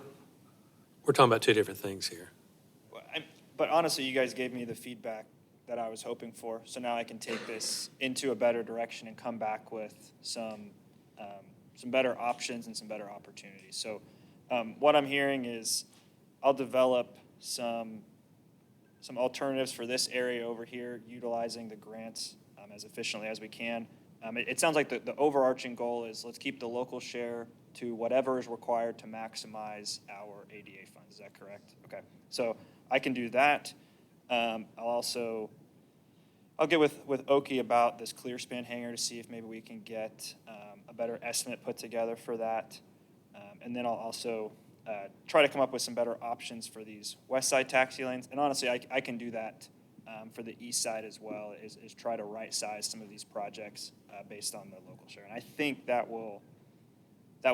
talking about two different things here. But honestly, you guys gave me the feedback that I was hoping for, so now I can take this into a better direction and come back with some better options and some better opportunities. So what I'm hearing is I'll develop some alternatives for this area over here, utilizing the grants as efficiently as we can. It sounds like the overarching goal is let's keep the local share to whatever is required to maximize our ADA funds. Is that correct? Okay. So I can do that. I'll get with Oki about this clear span hanger to see if maybe we can get a better estimate put together for that. And then I'll also try to come up with some better options for these west side taxi lanes. And honestly, I can do that for the east side as well, is try to right size some of these projects based on the local share. And I think that will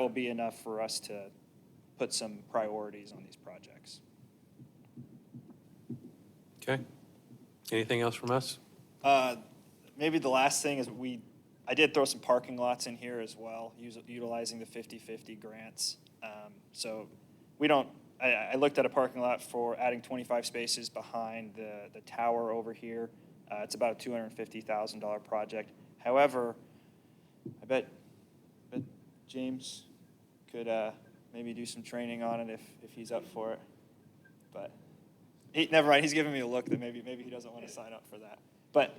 be enough for us to put some priorities on these projects. Okay? Anything else from us? Maybe the last thing is I did throw some parking lots in here as well, utilizing the 50/50 grants. So I looked at a parking lot for adding 25 spaces behind the tower over here. It's about a $250,000 project. However, I bet James could maybe do some training on it if he's up for it. But never mind, he's giving me a look that maybe he doesn't want to sign up for that. But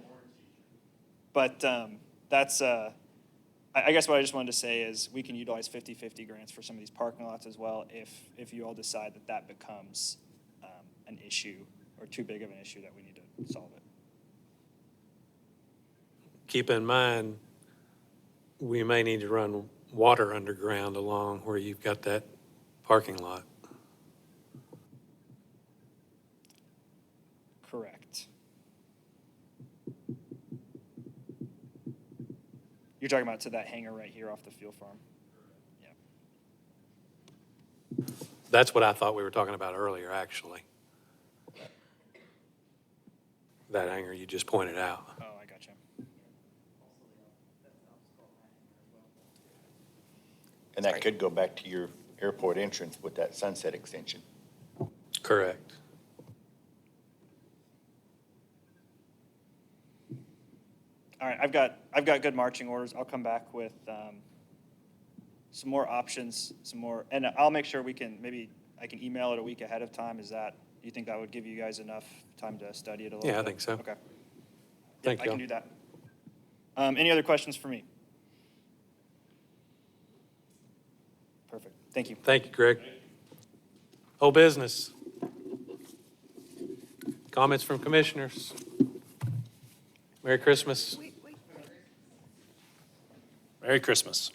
that's, I guess what I just wanted to say is we can utilize 50/50 grants for some of these parking lots as well if you all decide that becomes an issue or too big of an issue that we need to solve it. Keep in mind, we may need to run water underground along where you've got that parking lot. Correct. You're talking about to that hangar right here off the fuel farm? Yeah. That's what I thought we were talking about earlier, actually. That hangar you just pointed out. Oh, I got you. And that could go back to your airport entrance with that sunset extension. Correct. All right, I've got good marching orders. I'll come back with some more options, and I'll make sure I can email it a week ahead of time. You think that would give you guys enough time to study it a little bit? Yeah, I think so. Okay. Thank I you. can do that. Any other questions for me? Perfect. Thank you. Thank you, Greg. Whole business. Comments from commissioners? Merry Christmas. Merry Christmas.